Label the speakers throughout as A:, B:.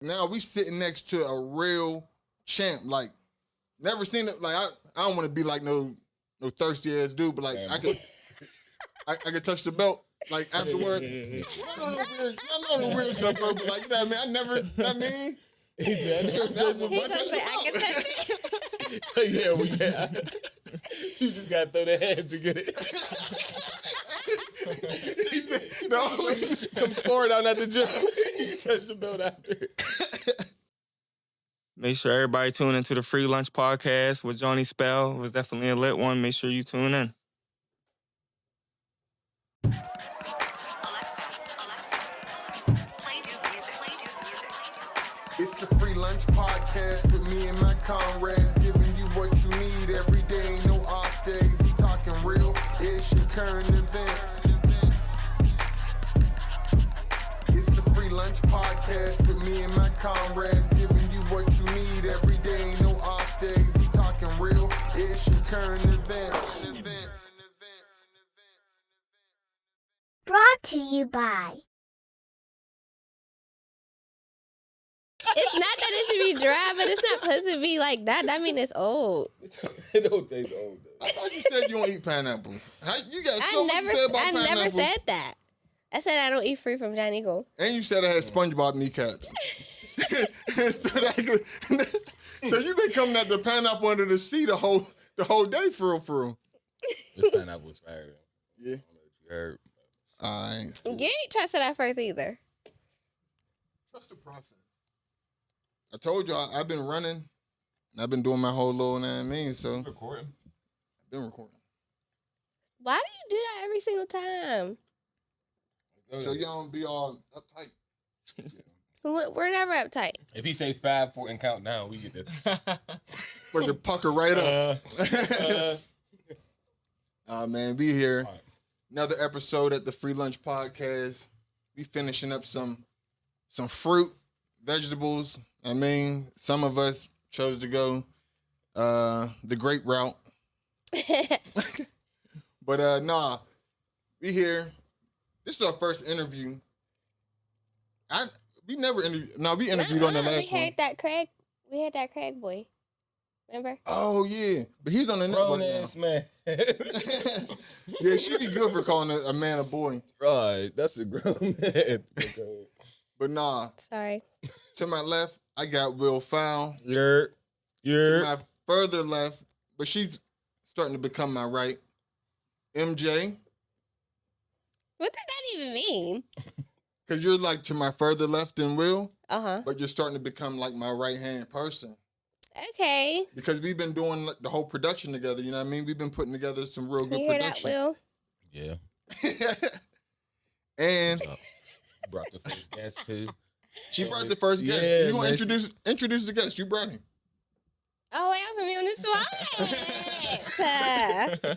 A: Now we sitting next to a real champ. Like, never seen it. Like, I don't want to be like no thirsty ass dude, but like I could touch the belt. Like afterward, I don't know weird stuff, bro. But like, you know what I mean?
B: He said,
C: I can touch it.
B: yeah, you just gotta throw the hand to get it. Come scoring out at the gym. You can touch the belt after.
D: Make sure everybody tune into the Free Lunch Podcast with Johnny Spell. It was definitely a lit one. Make sure you tune in.
E: Alexa, play Duke music.
A: It's the Free Lunch Podcast with me and my comrades, giving you what you need every day, no off days. We talking real-ish and current events. It's the Free Lunch Podcast with me and my comrades, giving you what you need every day, no off days. We talking real-ish and current events.
F: Brought to you by.
C: It's not that it should be dry, but it's not supposed to be like that. I mean, it's old.
B: It don't taste old, though.
A: I thought you said you don't eat pineapples. You got so much to say about
C: I
A: pineapples.
C: never said that. I said I don't eat free from Johnny Go.
A: And you said I had SpongeBob kneecaps. So you been coming at the pineapple under the sea the whole day for real.
B: This pineapple was fire, though.
A: Yeah.
B: I don't know if you heard.
A: I ain't.
C: You ain't trusted that first either.
A: Trust the process. I told you I've been running, and I've been doing my whole little, so
B: Recording.
A: I've been recording.
C: Why do you do that every single time?
A: So y'all don't be all uptight.
C: We're never uptight.
B: If he say 5, 4, and count down, we get the
A: Where the pucker right up. Man, be here.
B: All right.
A: Another episode at the Free Lunch Podcast. We finishing up some fruit, vegetables. I mean, some of us chose to go the grape route. But nah, we here. This is our first interview. We interviewed on the last one.
C: We had that Craig boy. Remember?
A: Oh yeah, but he's on the network
B: grown ass
A: now.
B: man.
A: Yeah, she'd be good for calling a man a boy.
B: Right, that's a grown man.
A: But nah,
C: Sorry.
A: to my left, I got Will Fowl.
B: You're.
A: To my further left, but she's starting to become my right. MJ,
C: What did that even mean?
A: because you're like to my further left than Will,
C: Uh-huh.
A: but you're starting to become like my right-hand person.
C: Okay.
A: Because we've been doing the whole production together, you know what I mean? We've been putting together some real good
C: You hear that,
A: production.
C: Will?
B: Yeah.
A: And
B: Brought the first guest too.
A: she brought the first guest.
B: Yeah,
A: You gonna
B: man.
A: introduce the guest. You brought him.
C: Oh, wait, put me on the spot.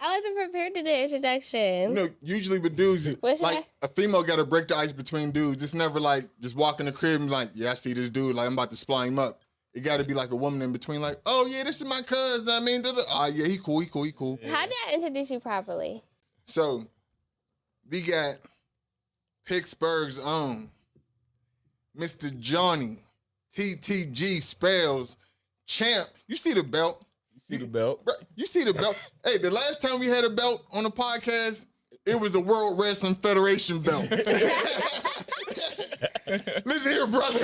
C: I wasn't prepared to do the introduction.
A: You know, usually with dudes,
C: What's
A: like
C: that?
A: a female got to break the ice between dudes. It's never like just walk in the crib and like, yeah, I see this dude, like I'm about to sply him up. It got to be like a woman in between, like, oh yeah, this is my cousin. I mean, yeah, he cool.
C: How did I introduce you properly?
A: So we got Pittsburgh's own Mr. Johnny TTG Spells Champ. You see the belt?
B: See the belt?
A: Bro, you see the belt? Hey, the last time we had a belt on the podcast, it was the World Wrestling Federation belt. Listen here, brother.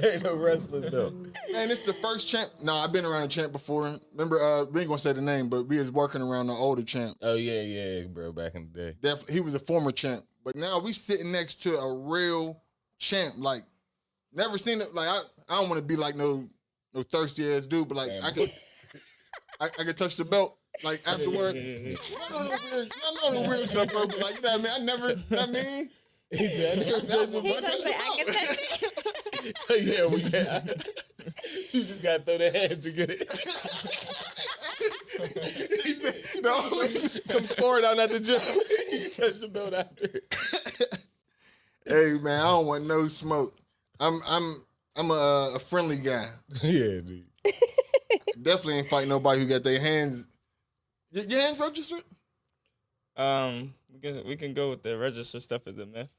B: Ain't no wrestling belt.
A: Man, it's the first champ. No, I've been around a champ before. Remember, we ain't gonna say the name, but we was working around the older champ.
B: Oh yeah, bro. Back in the day.
A: Definitely, he was a former champ. But now we sitting next to a real champ. Like, never seen it. Like, I don't want to be like no thirsty ass dude, but like
B: Man.
A: I could touch the belt like afterward. I don't know weird stuff, bro, but like, you know what I mean?
B: He said,
C: I can touch it.
B: yeah, you just gotta throw the hand to get it. Come scoring out at the gym. You can touch the belt after.
A: Hey man, I don't want no smoke. I'm a friendly guy.
B: Yeah, dude.
A: Definitely ain't fighting nobody who got their hands. Your hands registered?
D: We can go with the register stuff as a myth.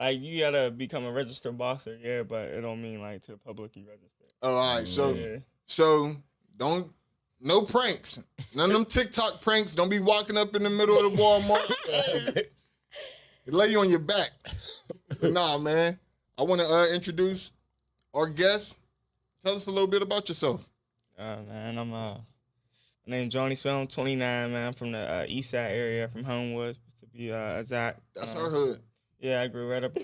D: Like you gotta become a registered boxer, yeah, but it don't mean like to the public you register.
A: Oh, all right. So,
D: Yeah.
A: so don't no pranks. None of them TikTok pranks. Don't be walking up in the middle of the Walmart. Lay you on your back. But nah, man. I want to introduce our guest. Tell us a little bit about yourself.
D: Man, I'm my name's Johnny Spell. I'm 29, man. I'm from the East Side area, from Homewood, to be exact.
A: That's our hood.
D: Yeah, I grew up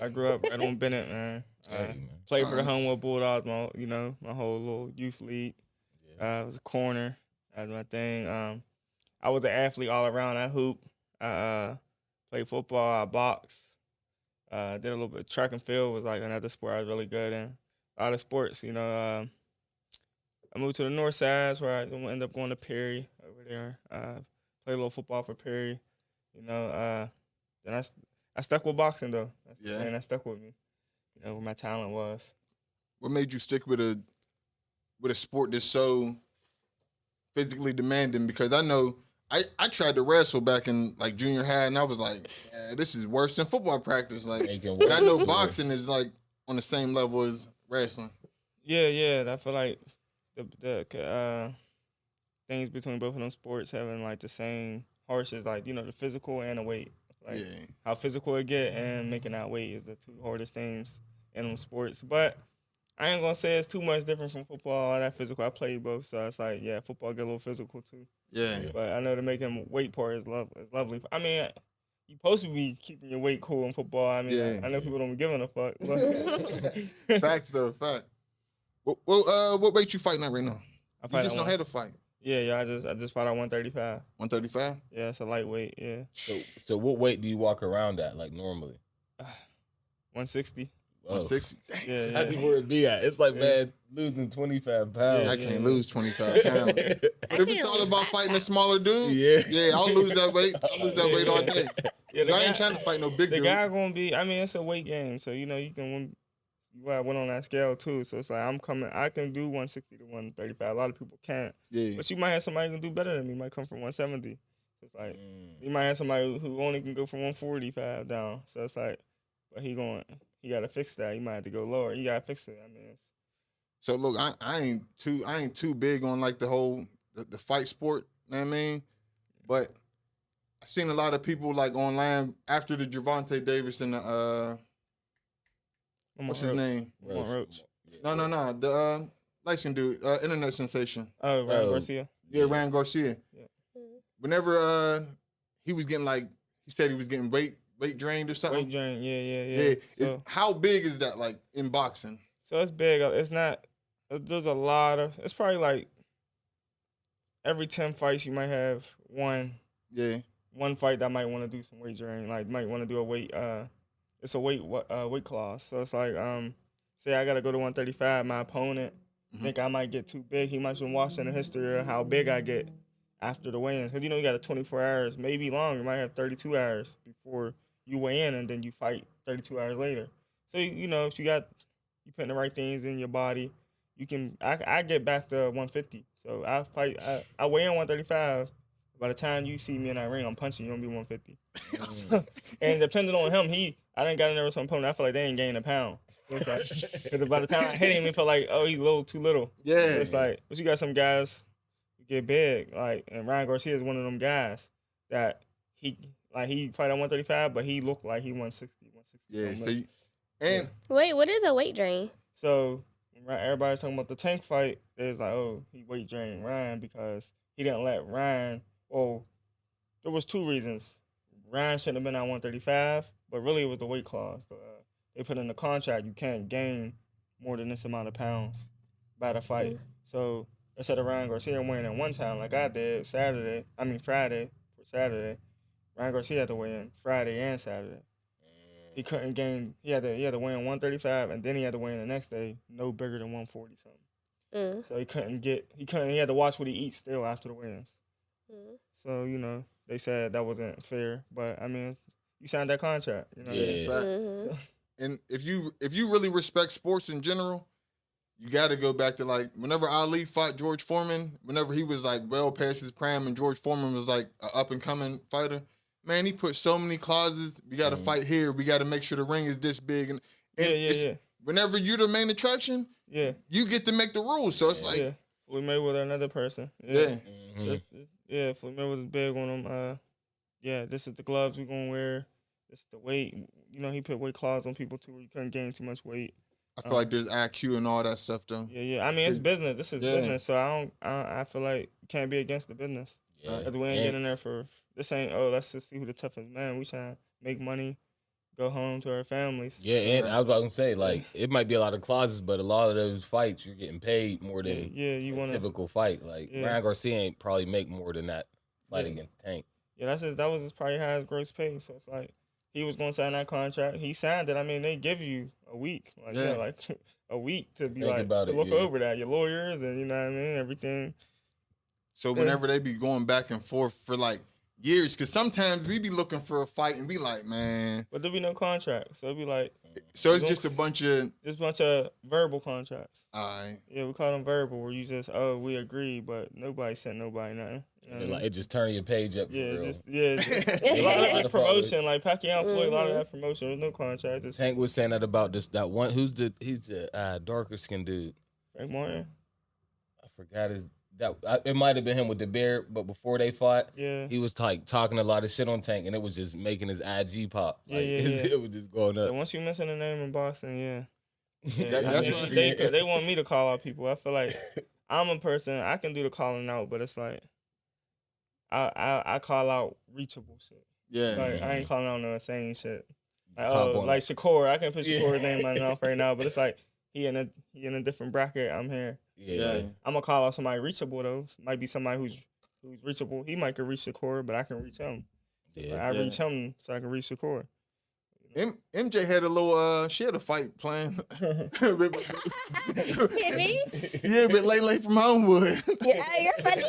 D: right on Bennett, man.
B: Hey, man.
D: Played for the Homewood Bulldogs, my whole little youth league. I was a corner. That's my thing. I was an athlete all around. I hoop. I played football. I boxed. Did a little bit of track and field. Was like another sport I was really good in. A lot of sports, I moved to the north side, where I ended up going to Perry over there. Played a little football for Perry. Then I stuck with boxing though. That's the thing that stuck with me. Where my talent was.
A: What made you stick with a sport that's so physically demanding? Because I know I tried to wrestle back in like junior high, and I was like, this is worse than football practice. Like, but I know boxing is like on the same level as wrestling.
D: Yeah. I feel like the things between both of them sports having like the same harshness, like the physical and the weight. Like how physical it get and making that weight is the two hardest things in them sports. But I ain't gonna say it's too much different from football or that physical. I played both, so it's like football get a little physical too.
A: Yeah.
D: But I know the making weight part is lovely. I mean, you supposed to be keeping your weight cool in football. I mean, I know people don't be giving a fuck. But
A: Facts though, fact. What weight you fighting at right now? You just know how to fight.
D: Yeah. I just fought at 135.
A: 135?
D: Yeah, it's a lightweight. Yeah.
B: So what weight do you walk around at like normally?
D: 160.
A: 160.
D: Yeah.
B: That's where it be at. It's like, man, losing 25 pounds.
A: I can't lose 25 pounds. But if it's all about fighting a smaller dude, I'll lose that weight. I'll lose that weight all day. I ain't trying to fight no big dude.
D: The guy gonna be. I mean, it's a weight game, so you can win. I went on that scale too, so it's like I can do 160 to 135. A lot of people can't. Yeah. But you might have somebody who can do better than me. Might come from 170. It's like you might have somebody who only can go from 145 down. So it's like, but he got to fix that. He might have to go lower. You got to fix it. I mean.
A: So look, I ain't too big on like the whole the fight sport. You know what I mean? But I've seen a lot of people like online after the Gervonta Davis and the what's his name?
D: Roach.
A: No. The light-skinned dude, internet sensation.
D: Oh, Ryan Garcia.
A: Yeah, Ryan Garcia. Yeah. Whenever he was getting he said he was getting weight drained or something.
D: Weight drained, yeah.
A: So, how big is that like in boxing?
D: So it's big. It's not. There's a lot of. It's probably like every 10 fights you might have one. Yeah. One fight that might want to do some weight drain. Like might want to do a weight. It's a weight class. So it's like say I gotta go to 135. My opponent think I might get too big. He might have been watching the history of how big I get after the weigh-ins. Because you got a 24 hours, maybe longer. You might have 32 hours before you weigh in, and then you fight 32 hours later. So if you putting the right things in your body, you can. I get back to 150. So I weigh in 135. By the time you see me in that ring, I'm punching you. I'm gonna be 150. And depending on him, I done got in there with some opponent. I feel like they ain't gained a pound. Because by the time I hit him, it felt like, oh, he's a little too little. Yeah. So it's like, but you got some guys who get big, and Ryan Garcia is one of them guys that he fight at 135, but he looked like he 160.
A: Yeah.
C: Wait, what is a weight drain?
D: So everybody's talking about the Tank fight. There's like, oh, he weight drained Ryan because he didn't let Ryan. Well, there was two reasons. Ryan shouldn't have been at 135, but really it was the weight clause. They put in the contract you can't gain more than this amount of pounds by the fight. So instead of Ryan Garcia weighing in one time like I did Friday for Saturday, Ryan Garcia had to weigh in Friday and Saturday. He couldn't gain. He had to weigh in 135, and then he had to weigh in the next day, no bigger than 140 something. So he couldn't. He had to watch what he eats still after the weigh-ins. So they said that wasn't fair, but I mean, you signed that contract.
A: So, and if you really respect sports in general, you got to go back to like whenever Ali fought George Foreman, whenever he was like well past his prime, and George Foreman was like an up and coming fighter. man, he put so many clauses. We got to fight here. We got to make sure the ring is this big. And
D: Yeah.
A: Whenever you're the main attraction,
D: Yeah.
A: you get to make the rules. So it's like,
D: Yeah. Floyd Mayweather, another person.
A: yeah.
D: Yeah, Floyd Mayweather's big on him. Yeah, this is the gloves we're gonna wear. This is the weight. You know, he put weight clause on people too, where you couldn't gain too much weight.
A: I feel like there's IQ and all that stuff, though.
D: Yeah. I mean, it's business. This is
A: Yeah.
D: business. So I feel like you can't be against the business.
B: Yeah.
D: Because we ain't getting there for this. Ain't let's just see who the toughest man. We trying to make money, go home to our families.
B: Yeah, and I was about to say, like, it might be a lot of clauses, but a lot of those fights, you're getting paid more than
D: You
B: a
D: want to.
B: typical fight. Like, Ryan Garcia ain't probably make more than that fight against Tank.
D: Yeah, that was his probably highest gross pay. So it's like he was going to sign that contract. He signed it. I mean, they give you a week, like a week to be
B: Think
D: like
B: about
D: to
B: it,
D: look
B: yeah.
D: over that. Your lawyers and you know what I mean, everything.
A: So whenever they be going back and forth for like years, because sometimes we be looking for a fight and be like, man.
D: But there be no contract, so it'd be like
A: So it's just a bunch of.
D: just a bunch of verbal contracts.
A: All right.
D: Yeah, we call them verbal, where you just we agree, but nobody sent nobody nothing. You know what I
B: And, like,
D: mean?
B: it just turn your page up for
D: Yeah,
B: real.
D: a lot of it's promotion. Like Pacquiao, Floyd, a lot of that promotion. There's no contract. It's
B: Tank was saying that about that one. He's the darker skinned dude.
D: Frank Martin.
B: I forgot it might have been him with the beard, but before they fought,
D: Yeah.
B: he was like talking a lot of shit on Tank, and it was just making his IG pop. Like, it was just going
D: So
B: up.
D: once you mention the name in Boston, yeah.
A: That's
D: I
A: what
D: mean, they want me to call out people. I feel like I'm a person, I can do the calling out, but it's like I call out reachable shit.
A: Yeah.
D: Like I ain't calling out no insane shit. Like,
B: Top on
D: like
B: it.
D: Shakur, I can put Shakur's name in my mouth right now, but it's like he in a different bracket. I'm here.
B: Yeah.
D: I'm gonna call out somebody reachable though. Might be somebody who's reachable. He might could reach Shakur, but I can reach him.
B: Yeah.
D: Like, I reach him so I can reach Shakur.
A: MJ had a little. She had a fight planned.
C: Me?
A: Yeah, but late from Homewood.
C: Yeah, you're funny.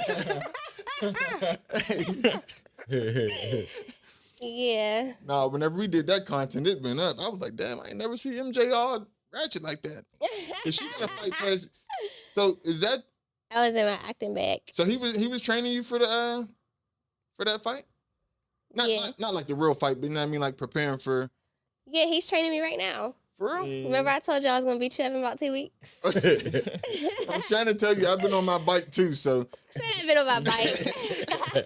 C: Yeah.
A: Nah, whenever we did that content, it been up. I was like, damn, I ain't never see MJ all ratchet like that. And she got a fight planned. So is that?
C: I was in my acting bag.
A: So he was training you for that fight?
C: Yeah.
A: Not like the real fight, but you know what I mean, like preparing for
C: Yeah, he's training me right now.
A: real.
D: Yeah.
C: Remember I told you I was gonna beat you up in about 2 weeks?
A: I'm trying to tell you, I've been on my bike too, so
C: Said I've been on my bike.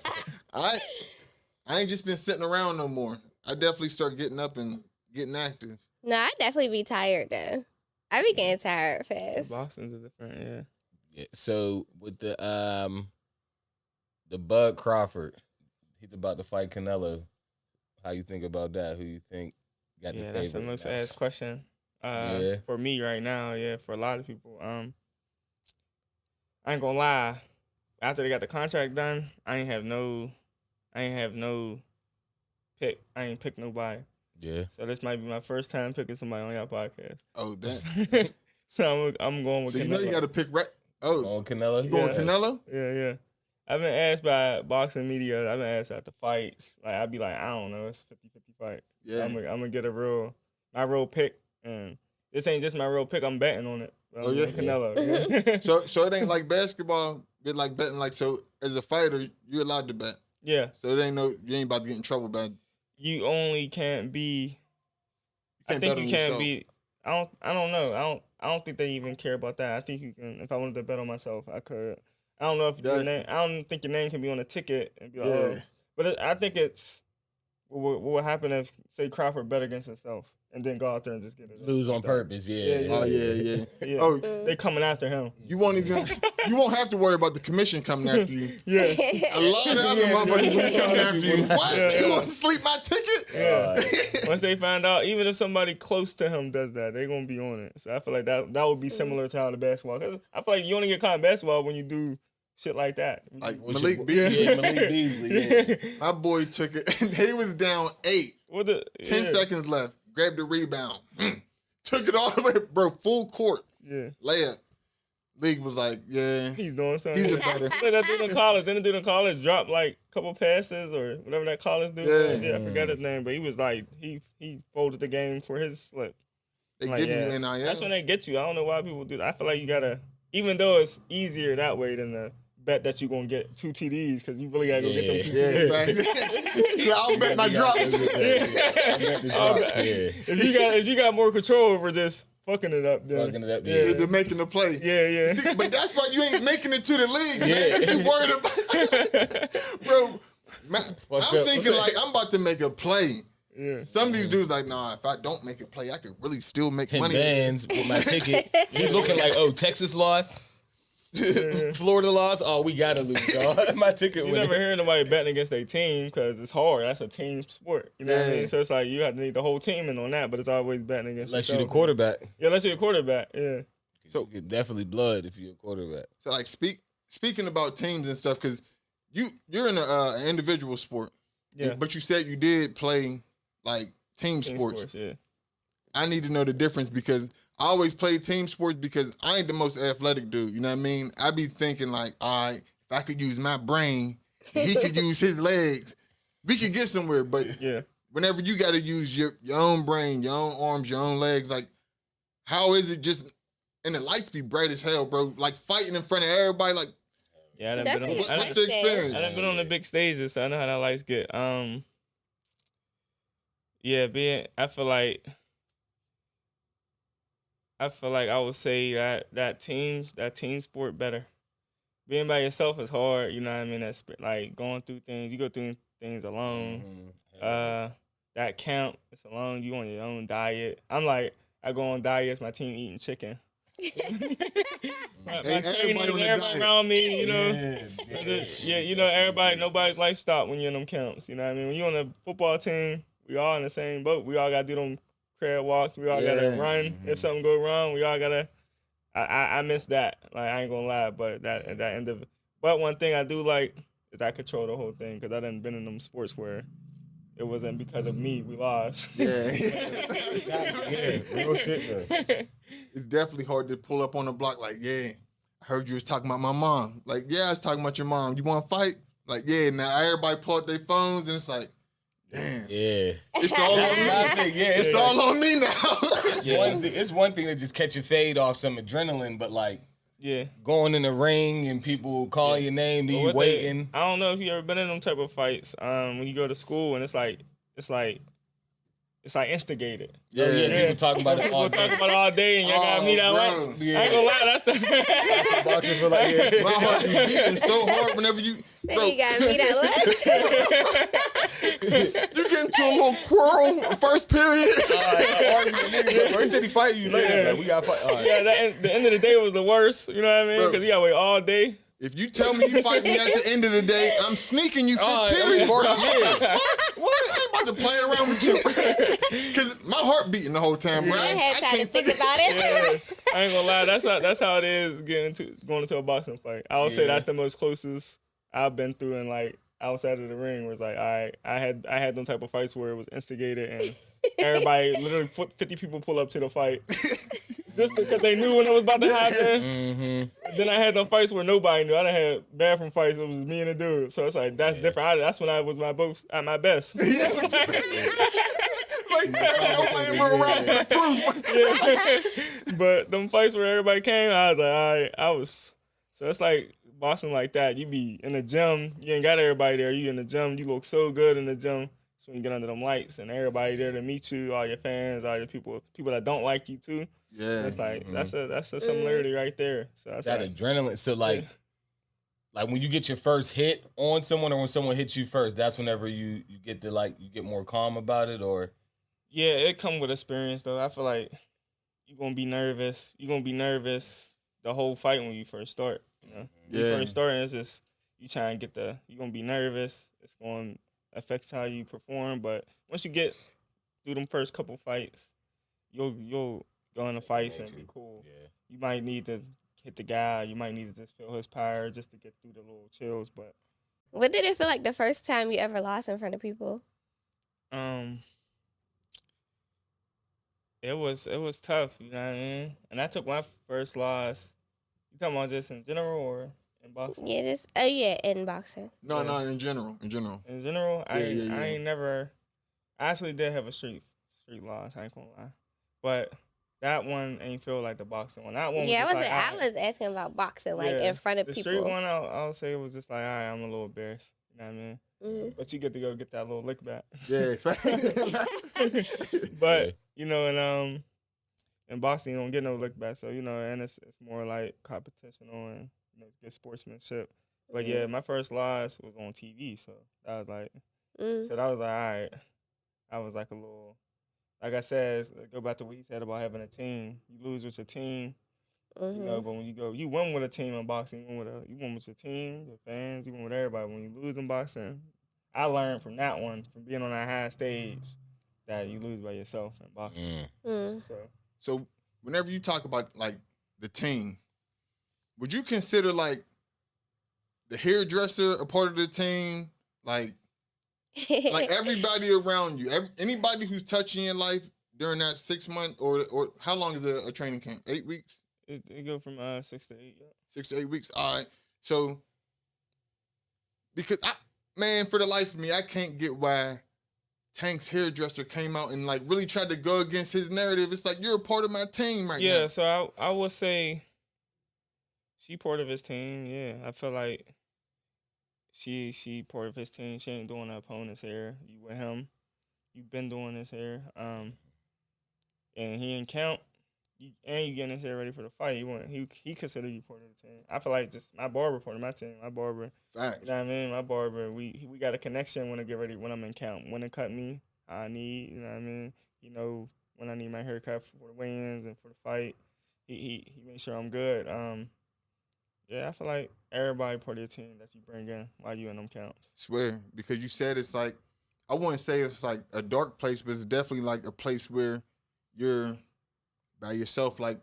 A: I ain't just been sitting around no more. I definitely start getting up and getting active.
C: No, I definitely be tired though. I be getting tired fast.
D: Boston's a different, yeah.
B: Yeah, so with the Bud Crawford, he's about to fight Canelo. How you think about that? Who you think got the favorite?
D: That's the most asked question.
B: Yeah.
D: For me right now, yeah, for a lot of people. I ain't gonna lie. After they got the contract done, I ain't have no pick. I ain't pick nobody.
B: Yeah.
D: So this might be my first time picking somebody on your podcast.
A: Oh, damn.
D: So I'm going with
A: So
D: Canelo.
A: you know you got to pick Oh,
B: On Canelo.
A: you going
D: Yeah.
A: Canelo?
D: Yeah. I've been asked by boxing media. I've been asked at the fights. Like I'd be like, I don't know, it's 50-50 fight.
A: Yeah.
D: I'm gonna get my real pick, and this ain't just my real pick. I'm betting on it.
A: Oh, yeah?
D: Canelo.
A: So it ain't like basketball. It's like betting. Like, so as a fighter, you're allowed to bet.
D: Yeah,
A: So it ain't you ain't about to get in trouble by.
D: you only can't be.
A: You
D: I
A: can't
D: think
A: bet
D: you
A: on
D: can't
A: yourself.
D: be. I don't know. I don't think they even care about that. I think you can. If I wanted to bet on myself, I could. I don't know if your name. I don't think your name can be on a ticket and be like,
A: Yeah.
D: oh. But I think it's what would happen if say Crawford bet against himself and then go out there and just get it.
B: Lose on purpose. Yeah.
D: Yeah,
A: Oh yeah.
D: Yeah.
A: Oh,
D: They coming after him.
A: you won't have to worry about the commission coming after you.
D: Yeah.
A: A lot of other motherfuckers will be coming after you. What?
D: Yeah.
A: You want to sleep my ticket?
D: Yeah. Once they find out, even if somebody close to him does that, they're gonna be on it. So I feel like that would be similar to how the basketball. Cause I feel like you only get caught in basketball when you do shit like that.
A: Like
B: What's
A: Malik
B: your-
A: Beasley.
B: Yeah, Malik Beasley. Yeah.
A: My boy took it, and they was down 8.
D: What the
A: 10 seconds left. Grabbed the rebound. Took it all the way, bro. Full court.
D: Yeah.
A: Layup. League was like, yeah.
D: He's doing something.
A: He's a better.
D: Like that dude in college. Then the dude in college dropped like a couple passes or whatever that college dude was.
A: Yeah.
D: Yeah, I forgot his name, but he was like he folded the game for his slip.
A: They
D: Like,
A: give
D: yeah.
A: you NIL.
D: That's when they get you. I don't know why people do that. I feel like you gotta, even though it's easier that way than the bet that you're gonna get 2 TDs because you really gotta go get them 2
A: Yeah,
D: TDs.
A: man. I'll bet my drops.
D: If you got more control over just fucking it up, then
A: They're making the play.
D: Yeah.
A: See, but that's why you ain't making it to the league, man. You worried about bro. I'm thinking like I'm about to make a play.
D: Yeah.
A: Some of these dudes like, nah, if I don't make a play, I could really still make
B: 10
A: money.
B: bands with my ticket. You looking like, oh, Texas lost, Florida lost. Oh, we gotta lose, dog. My ticket.
D: You never hear nobody betting against their team because it's hard. That's a team sport. You know what I mean? So it's like you have to need the whole team in on that, but it's always betting against
B: unless
D: yourself.
B: you're the quarterback.
D: Yeah, unless you're a quarterback. Yeah.
B: So you definitely blood if you're a quarterback.
A: So like speaking about teams and stuff, because you're in an individual sport.
D: Yeah.
A: But you said you did play like team sports.
D: Yeah.
A: I need to know the difference because I always play team sports because I ain't the most athletic dude. You know what I mean? I be thinking like, all right, if I could use my brain, he could use his legs, we could get somewhere. But
D: Yeah.
A: whenever you got to use your own brain, your own arms, your own legs, like how is it just, and the lights be bright as hell, bro. Like fighting in front of everybody, like
D: Yeah,
C: That's
D: been on,
C: like a
A: what's the experience?
D: I done been on the big stages, so I know how that lights get. Yeah, I feel like I would say that team sport better. Being by yourself is hard, you know what I mean? That's like going through things. You go through things alone. That camp, it's alone. You on your own diet. I'm like, I go on diets. My team eating chicken. my
A: everybody
D: everybody around me, you know. You know, nobody's life stop when you're in them camps. You know what I mean? When you're on a football team, we all in the same boat. We all gotta do them crab walks. We all gotta run. If something go wrong, we all gotta. I miss that. Like I ain't gonna lie, but that at that end of it. But one thing I do like is I control the whole thing because I done been in them sports where it wasn't because of me we lost.
A: Yeah.
B: Real shit though.
A: It's definitely hard to pull up on the block like, yeah, I heard you was talking about my mom. Like, yeah, I was talking about your mom. You want to fight? Like, yeah, now everybody pull out their phones and it's like, damn.
B: Yeah.
A: It's all on me. It's all on me now.
B: It's one thing to just catch a fade off some adrenaline, but like
D: Yeah.
B: going in the ring and people call your name, then you
D: What
B: waiting.
D: I don't know if you ever been in them type of fights. When you go to school and it's like instigated.
A: Yeah.
B: People talking about it all
D: People
B: day.
D: talking about it all day and y'all gotta meet at
A: bro.
D: lunch.
B: Yeah.
D: I ain't gonna lie, that's the
B: About you feel like, yeah.
A: My heart be beating so hard whenever you,
C: So
A: bro,
C: you got me that look.
A: you get into a little quarrel first period.
B: He said he fight you later. Like, we got fight. All right.
D: Yeah, the end of the day was the worst. You know what I mean?
A: Bro.
D: Because you gotta wait all day.
A: If you tell me you fight me at the end of the day, I'm sneaking you
B: All
A: fifth
B: right,
A: period.
B: yeah.
A: What? I ain't about to play around with you. Because my heart beating the whole time, bro.
C: I had time to
A: can't
C: think about it.
D: Yeah. I ain't gonna lie, that's how it is going into a boxing fight. I would say that's the most closest I've been through in like outside of the ring. Where it's like I had them type of fights where it was instigated and everybody literally 50 people pull up to the fight just because they knew when it was about to happen. Then I had them fights where nobody knew. I done had bathroom fights. It was me and a dude. So it's like that's different. That's when I was at my best.
A: Like, nobody were around for the proof.
D: Yeah. But them fights where everybody came, I was like, all right, so it's like boxing like that. You be in the gym, you ain't got everybody there. You in the gym, you look so good in the gym. So when you get under them lights and everybody there to meet you, all your fans, all your people that don't like you too.
A: Yeah.
D: It's like that's a similarity right there. So that's
B: That
D: like,
B: adrenaline. So like when you get your first hit on someone or when someone hits you first, that's whenever you get to you get more calm about it or.
D: yeah, it come with experience though. I feel like you're gonna be nervous. You're gonna be nervous the whole fight when you first start. You know, when you first start, it's just you trying to you're gonna be nervous. It's gonna affect how you perform. But once you get through them first couple fights, you'll go in the fights and be cool.
B: Yeah.
D: You might need to hit the guy. You might need to just feel his power just to get through the little chills. But
C: What did it feel like the first time you ever lost in front of people?
D: It was tough, you know what I mean? And I took my first loss. You talking about just in general or in boxing?
C: Yeah, in boxing.
A: No, in general.
D: In general, I ain't never. I actually did have a street loss. I ain't gonna lie, but that one ain't feel like the boxing one. That one
C: Yeah,
D: was
C: I
D: just like,
C: I was asking about boxing, like in front of
D: the
C: people.
D: street one, I'll say it was just like, all right, I'm a little embarrassed. You know what I mean?
C: Mhm.
D: But you get to go get that little lick back.
A: Yeah.
D: But you know, in boxing you don't get no lick back, so you know, and it's more like competitional and good sportsmanship. But yeah, my first loss was on TV, so that was like, so that was like, all right. I was like a little, like I said, go back to what he said about having a team. You lose with your team, you know, but when you win with a team in boxing, you win with your team, your fans, you win with everybody. When you lose in boxing, I learned from that one, from being on that high stage, that you lose by yourself in boxing.
A: So whenever you talk about like the team, would you consider like the hairdresser a part of the team? Like everybody around you, anybody who's touching your life during that 6 month or how long is a training camp? 8 weeks?
D: It go from 6 to 8. Yeah.
A: 6 to 8 weeks. All right. So because for the life of me, I can't get why Tank's hairdresser came out and like really tried to go against his narrative. It's like you're a part of my team right now.
D: Yeah, so I would say she part of his team. Yeah, I feel like she part of his team. She ain't doing the opponent's hair. You with him, you been doing his hair. And he ain't count. You getting his hair ready for the fight. He considered you part of the team. I feel like just my barber part of my team. My barber.
A: Facts.
D: You know what I mean? My barber. We got a connection when I get ready, when I'm in count. When to cut me, I need. You know what I mean? You know, when I need my haircut for the weigh-ins and for the fight, he makes sure I'm good. Yeah, I feel like everybody part of your team that you bring in while you in them counts.
A: Swear, because you said it's like, I wouldn't say it's like a dark place, but it's definitely like a place where you're by yourself. Like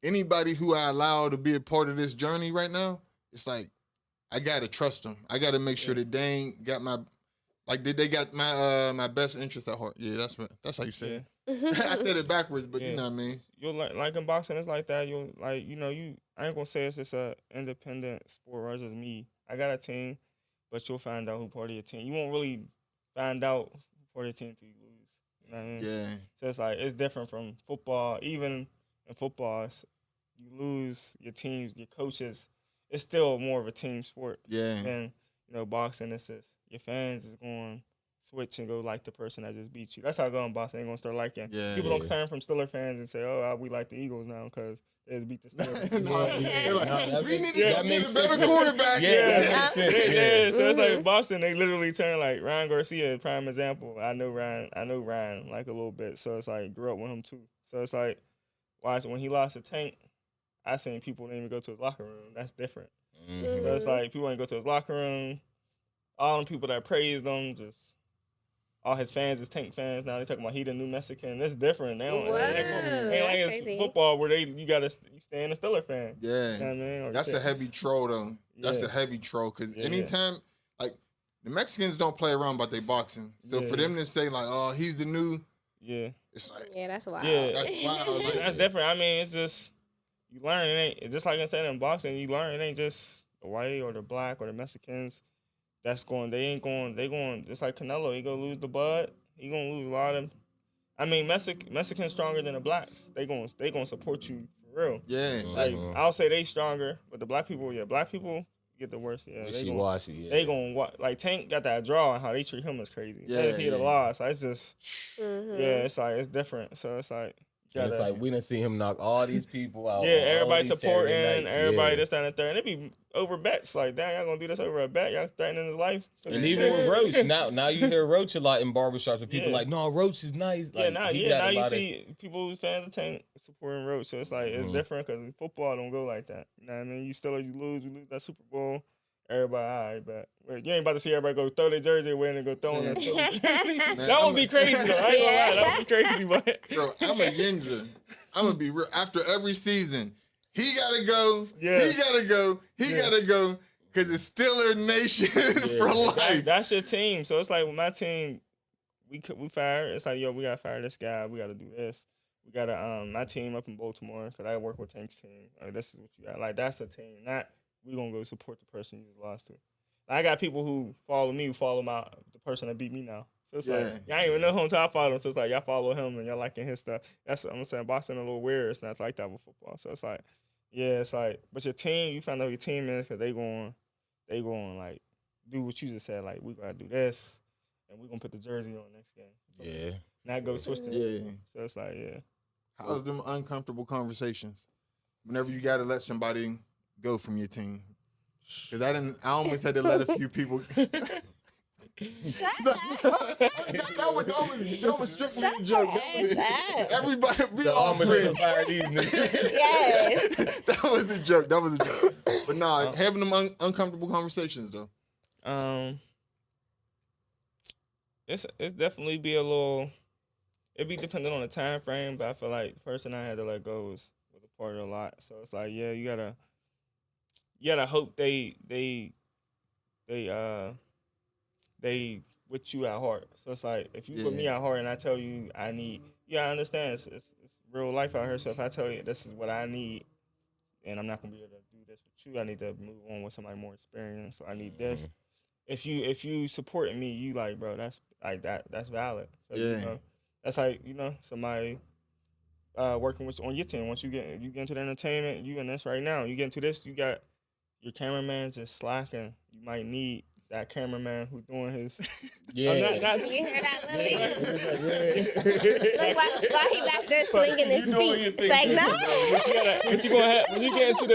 A: anybody who I allow to be a part of this journey right now, it's like I gotta trust them. I gotta make sure that they ain't got my they got my my best interest at heart. Yeah, that's how you say it. I said it backwards, but you know what I mean.
D: You'll like in boxing, it's like that. You'll like I ain't gonna say it's just a independent sport or it's just me. I got a team, but you'll find out who part of your team. You won't really find out who part of your team till you lose. You know what I mean?
A: Yeah.
D: So it's like it's different from football. Even in football, you lose your teams, your coaches. It's still more of a team sport.
A: Yeah.
D: And boxing, it's just your fans is going switch and go like the person that just beat you. That's how I go in boxing. Ain't gonna start liking.
A: Yeah.
D: People don't turn from Steelers fans and say, "Oh, we like the Eagles now because they just beat the Steelers."
A: We need to get a better quarterback.
D: Yeah. So it's like boxing. They literally turn like Ryan Garcia, prime example. I know Ryan like a little bit, so it's like grew up with him too. So it's like, when he lost to Tank, I seen people didn't even go to his locker room. That's different.
B: Mm-hmm.
D: So it's like people ain't go to his locker room. All them people that praised him, just all his fans is Tank fans. Now they talking about he the new Mexican. It's different. They don't, ain't like it's
C: crazy.
D: football where you stay in a Steeler fan.
A: Yeah.
D: You know what I mean? Or
A: That's the heavy troll though. That's
D: Yeah.
A: the heavy troll because
D: Yeah.
A: anytime like the Mexicans don't play around about their boxing. So for them to say like, oh, he's the new, it's like
C: Yeah, that's wild.
D: Yeah.
A: that's wild. Like,
D: That's different. I mean, it's just you learn. It ain't it's just like I said in boxing. You learn it ain't just the white or the black or the Mexicans. They going. It's like Canelo. He gonna lose the bud. He gonna lose a lot of. I mean, Mexicans stronger than the blacks. They gonna support you for real.
A: yeah.
D: Like I'll say they stronger, but the black people get the worst. Yeah, they gonna like Tank got that draw and how they treat him is crazy.
A: Yeah,
D: If he'd have
A: yeah.
D: lost, it's just it's like it's different. So it's like.
B: And it's like we done see him knock all these people out.
D: Yeah, everybody
B: all these Saturday
D: supporting,
B: nights.
D: everybody
B: Yeah.
D: this, that, and the third. And it be over bets. Like, damn, y'all gonna do this over a bet? Y'all threatening his life?
B: And even with Roach, now you hear Roach a lot in barbershops, and people
D: Yeah.
B: like, no, Roach is nice. Like,
D: now
B: he got a
D: you
B: lot of-
D: see people who's fans of Tank supporting Roach. So it's like, it's different because football don't go like that. You know what I mean? You lose that Super Bowl. Everybody, all right, but you ain't about to see everybody go throw their jersey away and go throwing their jersey. That would be crazy, though. I ain't gonna lie. That would be crazy, but.
A: Bro, I'm a ninja. I'm gonna be real. After every season, he gotta go.
D: Yeah.
A: He gotta go. He gotta go. Cause it's Steeler Nation for life.
D: That's your team. So it's like with my team, we fire. It's like, yo, we gotta fire this guy. We gotta do this. We gotta my team up in Baltimore because I work with Tank's team. Like, this is what you got. Like, that's a team. Not we gonna go support the person you just lost to. I got people who follow me, who follow the person that beat me now. So it's
A: Yeah.
D: like y'all ain't even know him until I follow him. So it's like y'all follow him and y'all liking his stuff. That's what I'm saying. Boxing a little weird. It's not like that with football. So it's like, yeah, it's like, but your team, you find out who your team is because they going like do what you just said. Like we gotta do this, and we gonna put the jersey on next game. So
B: Yeah.
D: not go switch the
A: Yeah.
D: So it's like, yeah.
A: How's them uncomfortable conversations? Whenever you gotta let somebody go from your team. Cause I almost had to let a few people.
C: Shut
A: that was strictly a joke.
C: your ass up.
A: Everybody, we
B: The
A: all
B: almost had to
A: friends.
B: fire these niggas.
C: Yes.
A: That was a joke. That was a joke. But nah, having them uncomfortable conversations though.
D: It's definitely be a little. It be dependent on the time frame, but I feel like the person I had to let go was a part of a lot. So it's like, yeah, you gotta hope they with you at heart. So it's like if you put me at heart and I tell you I need, I understand it's real life out here. So if I tell you this is what I need, and I'm not gonna be able to do this with you, I need to move on with somebody more experienced. So I need this. If you supporting me, you like, bro, that's like that's valid.
A: Yeah.
D: You know, that's like, somebody working with on your team. Once you get into the entertainment, you in this right now. You get into this, you got your cameraman just slacking. You might need that cameraman who doing his.
B: Yeah.
C: You hear that, Lily? Look, why he back there swinging his feet? It's like, no.
D: But you gonna have, when you get into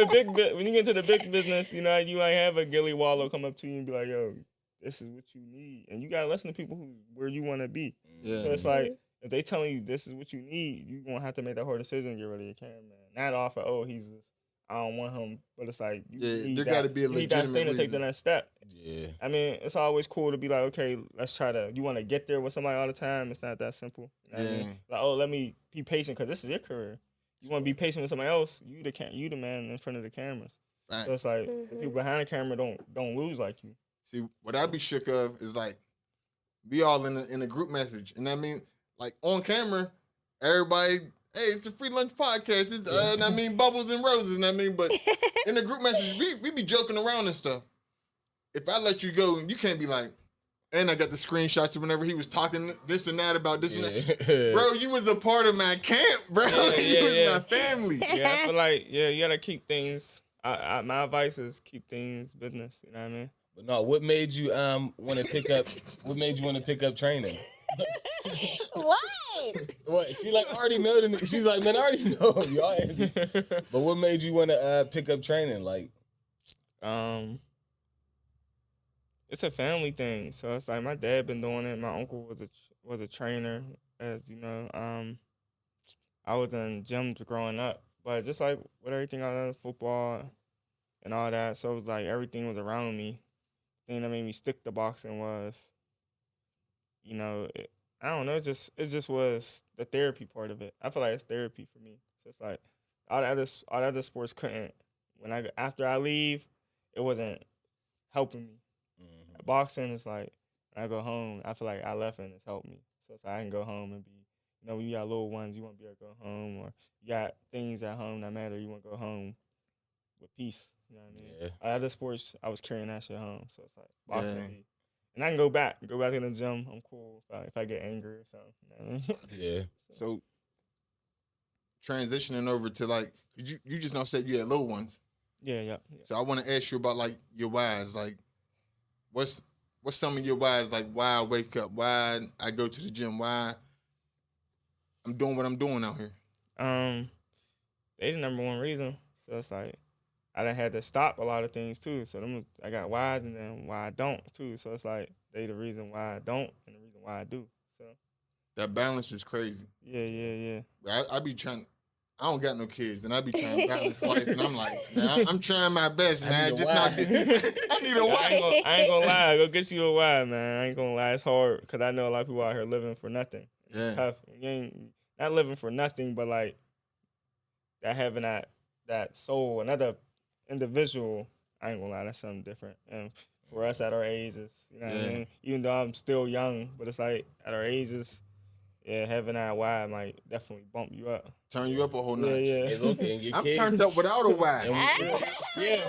D: the big business, you might have a Gilly Wallow come up to you and be like, "Yo, this is what you need," and you gotta listen to people where you want to be.
A: Yeah.
D: So it's like if they telling you this is what you need, you gonna have to make that hard decision and get rid of your cameraman. Not off of he's just, I don't want him, but it's like you need
A: there got to be a
D: you need that
A: legitimate
D: thing to take the
A: reason.
D: next step.
B: Yeah.
D: I mean, it's always cool to be like, okay, let's try to. You want to get there with somebody all the time. It's not that simple. You know what I mean? Like, let me be patient because this is your career. You want to be patient with somebody else. You the man in front of the cameras.
A: Right.
D: So it's like the people behind the camera don't lose like you.
A: See, what I be shook of is like we all in a group message, and I mean, like on camera, everybody. Hey, it's the Free Lunch Podcast. It's and I mean bubbles and roses, and I mean, but in the group message, we be joking around and stuff. If I let you go, you can't be like, and I got the screenshots of whenever he was talking this and that about this and that. Bro, you was a part of my camp, bro. You was my family.
D: Yeah, I feel like you gotta keep things. My advice is keep things business. You know what I mean?
B: But no, what made you want to pick up? What made you want to pick up training?
C: What?
B: What? She like already know the. She's like, man, I already know y'all. Answer. But what made you want to pick up training? Like,
D: it's a family thing. So it's like my dad been doing it. My uncle was a trainer, as you know. I was in gyms growing up, but just like with everything I done, football and all that, so it was like everything was around me. The thing that made me stick to boxing was, I don't know. It just was the therapy part of it. I feel like it's therapy for me. So it's like all the other sports couldn't. After I leave, it wasn't helping me. Boxing is like when I go home, I feel like I left and it's helped me. So it's like I can go home and be, when you got little ones, you want to be able to go home, or you got things at home that matter, you want to go home with peace. You know what I mean?
B: Yeah.
D: Other sports, I was carrying that shit home. So it's like boxing. And I can go back to the gym. I'm cool if I get angry or something. You know what I mean?
B: yeah.
A: So transitioning over to like, you just now said you had little ones.
D: Yeah.
A: So I want to ask you about like your whys. Like, what's some of your whys? Like, why I wake up? Why I go to the gym? Why I'm doing what I'm doing out here?
D: They the number one reason. So it's like I done had to stop a lot of things too. So I got whys and then why I don't too. So it's like they the reason why I don't and the reason why I do. So
A: That balance is crazy.
D: yeah.
A: I be trying. I don't got no kids, and I be trying to balance life, and I'm like, man, I'm trying my best, man.
B: need a
A: Just
B: why.
A: not. I need a wife.
D: I ain't gonna lie. Go get you a why, man. I ain't gonna lie. It's hard because I know a lot of people out here living for nothing. It's
A: Yeah.
D: tough. You ain't not living for nothing, but like that having that soul, another individual. I ain't gonna lie. That's something different. And for us at our ages, you know what I mean. Even though I'm still young, but it's like at our ages, having that wide might definitely bump you up.
A: Turn you up a whole notch.
D: Yeah.
B: Hey, look, and your
A: I'm
B: kids,
A: turned up without a wide.
D: Yeah.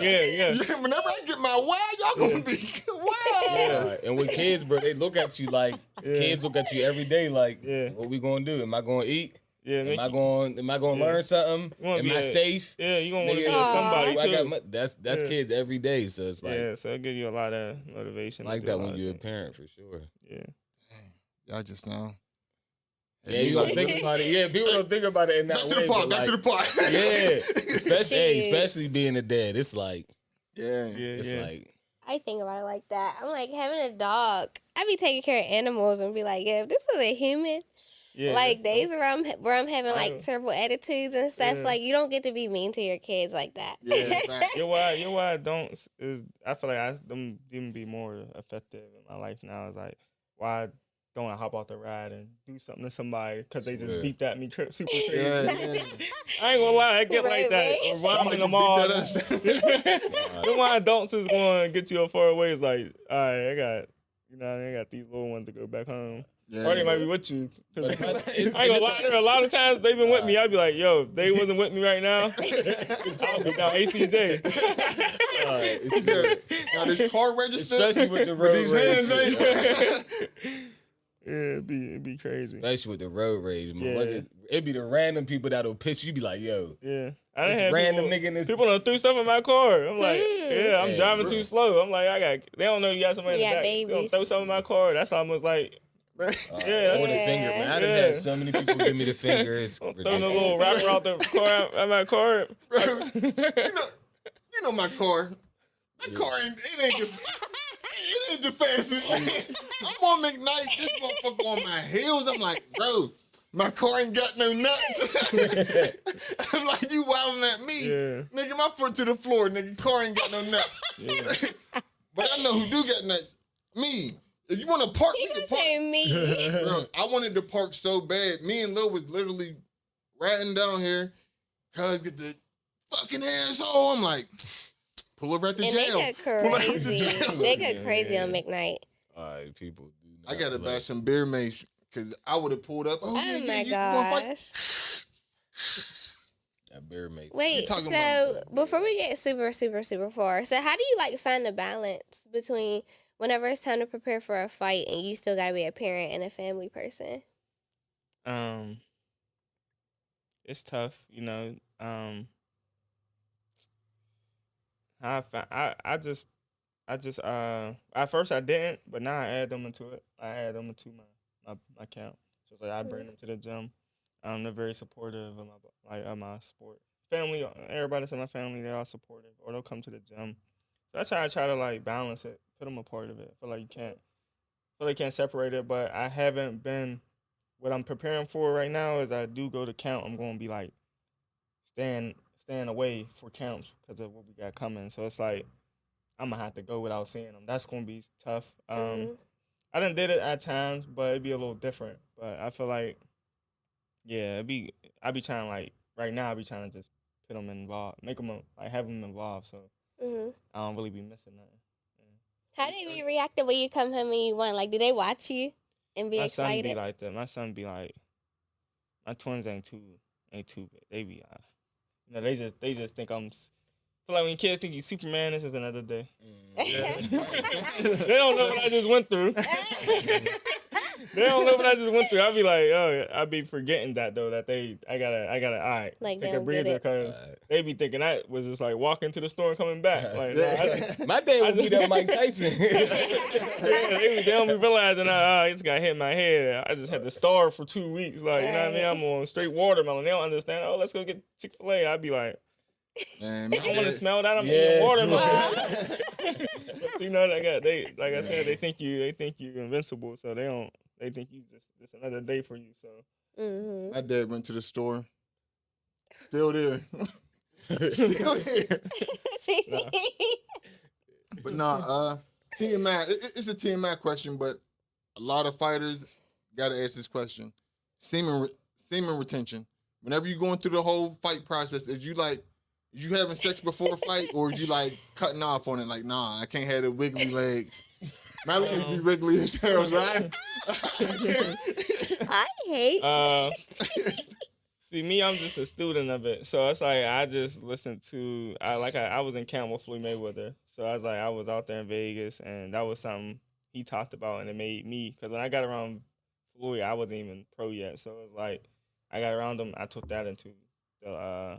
A: Yeah.
D: Yeah.
A: Whenever I get my wide, y'all gonna be wild.
B: And with kids, bro, they look at you like kids look at you every day like, what we gonna do? Am I gonna eat?
D: Yeah,
B: Am I going to learn something? Am I safe?
D: Yeah, you gonna want to
B: Nigga,
D: be somebody
B: I
D: too.
B: got that's kids every day, so it's like
D: Yeah, so it gives you a lot of motivation.
B: like that when you're a parent for sure.
D: Yeah.
A: Y'all just now.
B: Yeah, you gotta think about it. Yeah, people don't think about it in that
A: Back
B: way.
A: to the part.
B: but
A: Back to the part.
B: Yeah, especially being a dad. It's like, it's like.
C: I think about it like that. I'm like, having a dog, I be taking care of animals and be like, yeah, if this was a human, like days where I'm having like terrible attitudes and stuff, like you don't get to be mean to your kids like that.
A: Yeah,
D: Your why I don't is I feel like them be more effective in my life now. Is like why don't I hop off the ride and do something to somebody because they just beeped at me super crazy.
A: Yeah.
D: I ain't gonna lie, I get like that. Or rhyming them all. Then why adults is going to get you far away. It's like, all right, I got these little ones to go back home.
A: Yeah.
D: Or they might be with you. I ain't
B: But
D: gonna lie, there are a lot of times they've been with me. I'd be like, yo, if they wasn't with me right now, I'll be down ACJ.
A: Now this car register,
B: especially with the road
A: these
B: rage.
A: hands,
D: Yeah, it'd be crazy.
B: Especially with the road rage, man.
D: Yeah.
B: It'd be the random people that'll piss you. You be like, yo,
D: Yeah. I done
B: this
D: had
B: random
D: people,
B: nigga in this.
D: people done threw stuff in my car. I'm like, I'm
B: Hey,
D: driving
B: bro.
D: too slow. I'm like, they don't know you got somebody in the
C: Yeah,
D: back. They
C: babies.
D: don't throw something in my car. That's almost like,
B: Or
D: that's
B: the finger, man. I done
D: Yeah.
B: had so many people give me the finger. It's
D: throwing a
B: ridiculous.
D: little wrapper out the car out my car.
A: you know my car. My car ain't the fastest. I'm on McKnight. This motherfucker on my heels. I'm like, bro, my car ain't got no nuts. I'm like, you wilding at me.
D: Yeah.
A: Nigga, my foot to the floor. Nigga, car ain't got no nuts. But I know who do got nuts. Me. If you want to park,
C: He
A: we can
C: gonna
A: park.
C: say me.
A: Bro, I wanted to park so bad. Me and Lil was literally riding down here. Cuz get the fucking asshole. I'm like, pull over at the
C: And
A: jail.
C: they
A: Pull
C: go
A: over at the
C: crazy.
A: jail.
C: They go crazy on McKnight.
B: All right, people. Do
A: I
B: not
A: gotta
B: play.
A: buy some beer mace because I would have pulled up. Oh,
C: Oh
A: yeah,
C: my
A: you wanna fight?
C: gosh.
B: That bear makes.
C: Wait,
A: talking
C: so
A: about-
C: before we get super far, so how do you like find the balance between whenever it's time to prepare for a fight and you still gotta be a parent and a family person?
D: It's tough, you know. At first I didn't, but now I add them into it. I add them into my camp. So it's like I bring them to the gym. They're very supportive of my sport. Family, everybody that's in my family, they're all supportive, or they'll come to the gym. So that's how I try to like balance it, put them a part of it. I feel like you can't separate it, but I haven't been. What I'm preparing for right now is I do go to camp. I'm going to be like staying away for camps because of what we got coming. So it's like I'm gonna have to go without seeing them. That's gonna be tough. I done did it at times, but it'd be a little different. But I feel like, yeah, I be trying like right now. I be trying to just put them involved, make them like have them involved, so I don't really be missing nothing.
C: How do you react when you come home and you won? Like, do they watch you and be
D: My son
C: excited?
D: be like that. My son be like, my twins ain't too big. They be, you know, they just think I'm. Feel like when kids think you Superman, this is another day. They don't know what I just went through. They don't know what I just went through. I be like, oh, I be forgetting that though. That I gotta, all right,
C: Like,
D: take
C: they
D: a
C: don't get
D: breather
C: it.
D: because they be thinking I was just like walking to the store and coming back. Like, nah,
B: My dad would be that Mike Tyson.
D: they don't be realizing I just got hit in my head. I just had to starve for 2 weeks. Like, you know what I mean? I'm on straight watermelon. They don't understand. Oh, let's go get Chick-fil-A. I'd be like,
A: Man,
D: I want to smell that. I'm
B: Yeah,
D: eating watermelon. So, you know, like I said, they think you invincible. So they think you just another day for you. So
A: my dad went to the store. Still there. Still there. But nah, Team Matt, it's a Team Matt question, but a lot of fighters gotta ask this question. Semen retention. Whenever you're going through the whole fight process, is you having sex before a fight, or is you like cutting off on it? Like, nah, I can't have the wiggly legs. My legs be wriggly as hell, right?
C: I hate.
D: See me, I'm just a student of it, so it's like I just listen to. I was in camp with Floyd Mayweather, so I was out there in Vegas, and that was something he talked about, and it made me because when I got around Floyd, I wasn't even pro yet, so it was like I got around him, I took that into the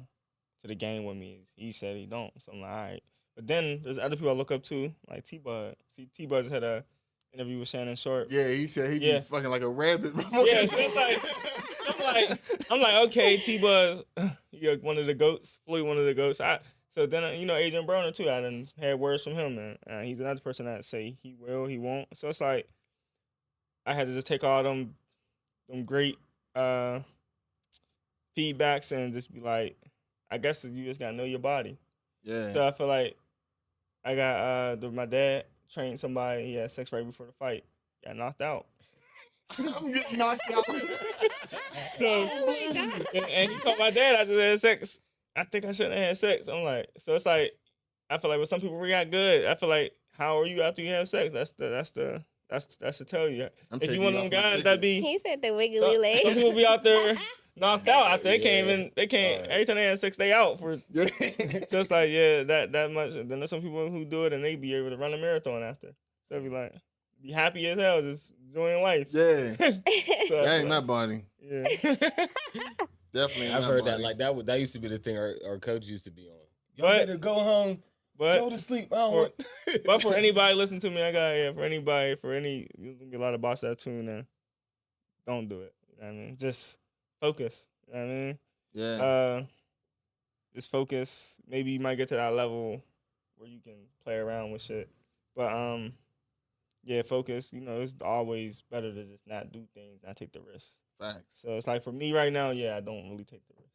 D: to the game with me. He said he don't, so I'm like, all right. But then there's other people I look up to, like T-Bud. See, T-Bud had a interview with Shannon Sharp.
A: Yeah, he said he be fucking like a rabbit.
D: Yeah, so it's I'm like, okay, T-Buzz, you're one of the goats, Floyd, one of the goats. So then, Adrian Broner too. I done had words from him, and he's another person that say he will, he won't. So it's like I had to just take all them great feedbacks and just be like, I guess you just gotta know your body.
A: Yeah.
D: So I feel like I got my dad trained somebody. He had sex right before the fight. Got knocked out.
A: I'm getting knocked out.
D: So and he told my dad I just had sex. I think I shouldn't have had sex. I'm like, so it's like I feel like when some people react good, I feel like how are you after you have sex? That's to tell you. If you one of them guys that be
C: He said the wiggly leg.
D: some people be out there knocked out after they can't every time they have sex they out for so it's like that much. And then there's some people who do it and they be able to run a marathon after. So be like be happy as hell, just enjoying life.
A: Yeah.
D: So,
A: That ain't my body.
D: Yeah.
A: Definitely ain't
B: I've
A: my
B: heard
A: body.
B: that. Like that used to be the thing our coach used to be on. You
D: But-
B: better go home.
D: But
B: Go to sleep. I don't want.
D: but for anybody listen to me, for any there's gonna be a lot of bots that tune in. Don't do it. You know what I mean? Just focus. You know what I mean?
A: Yeah.
D: Just focus. Maybe you might get to that level where you can play around with shit. But focus. It's always better to just not do things, not take the risk.
A: Facts.
D: So it's like for me right now, I don't really take the risk.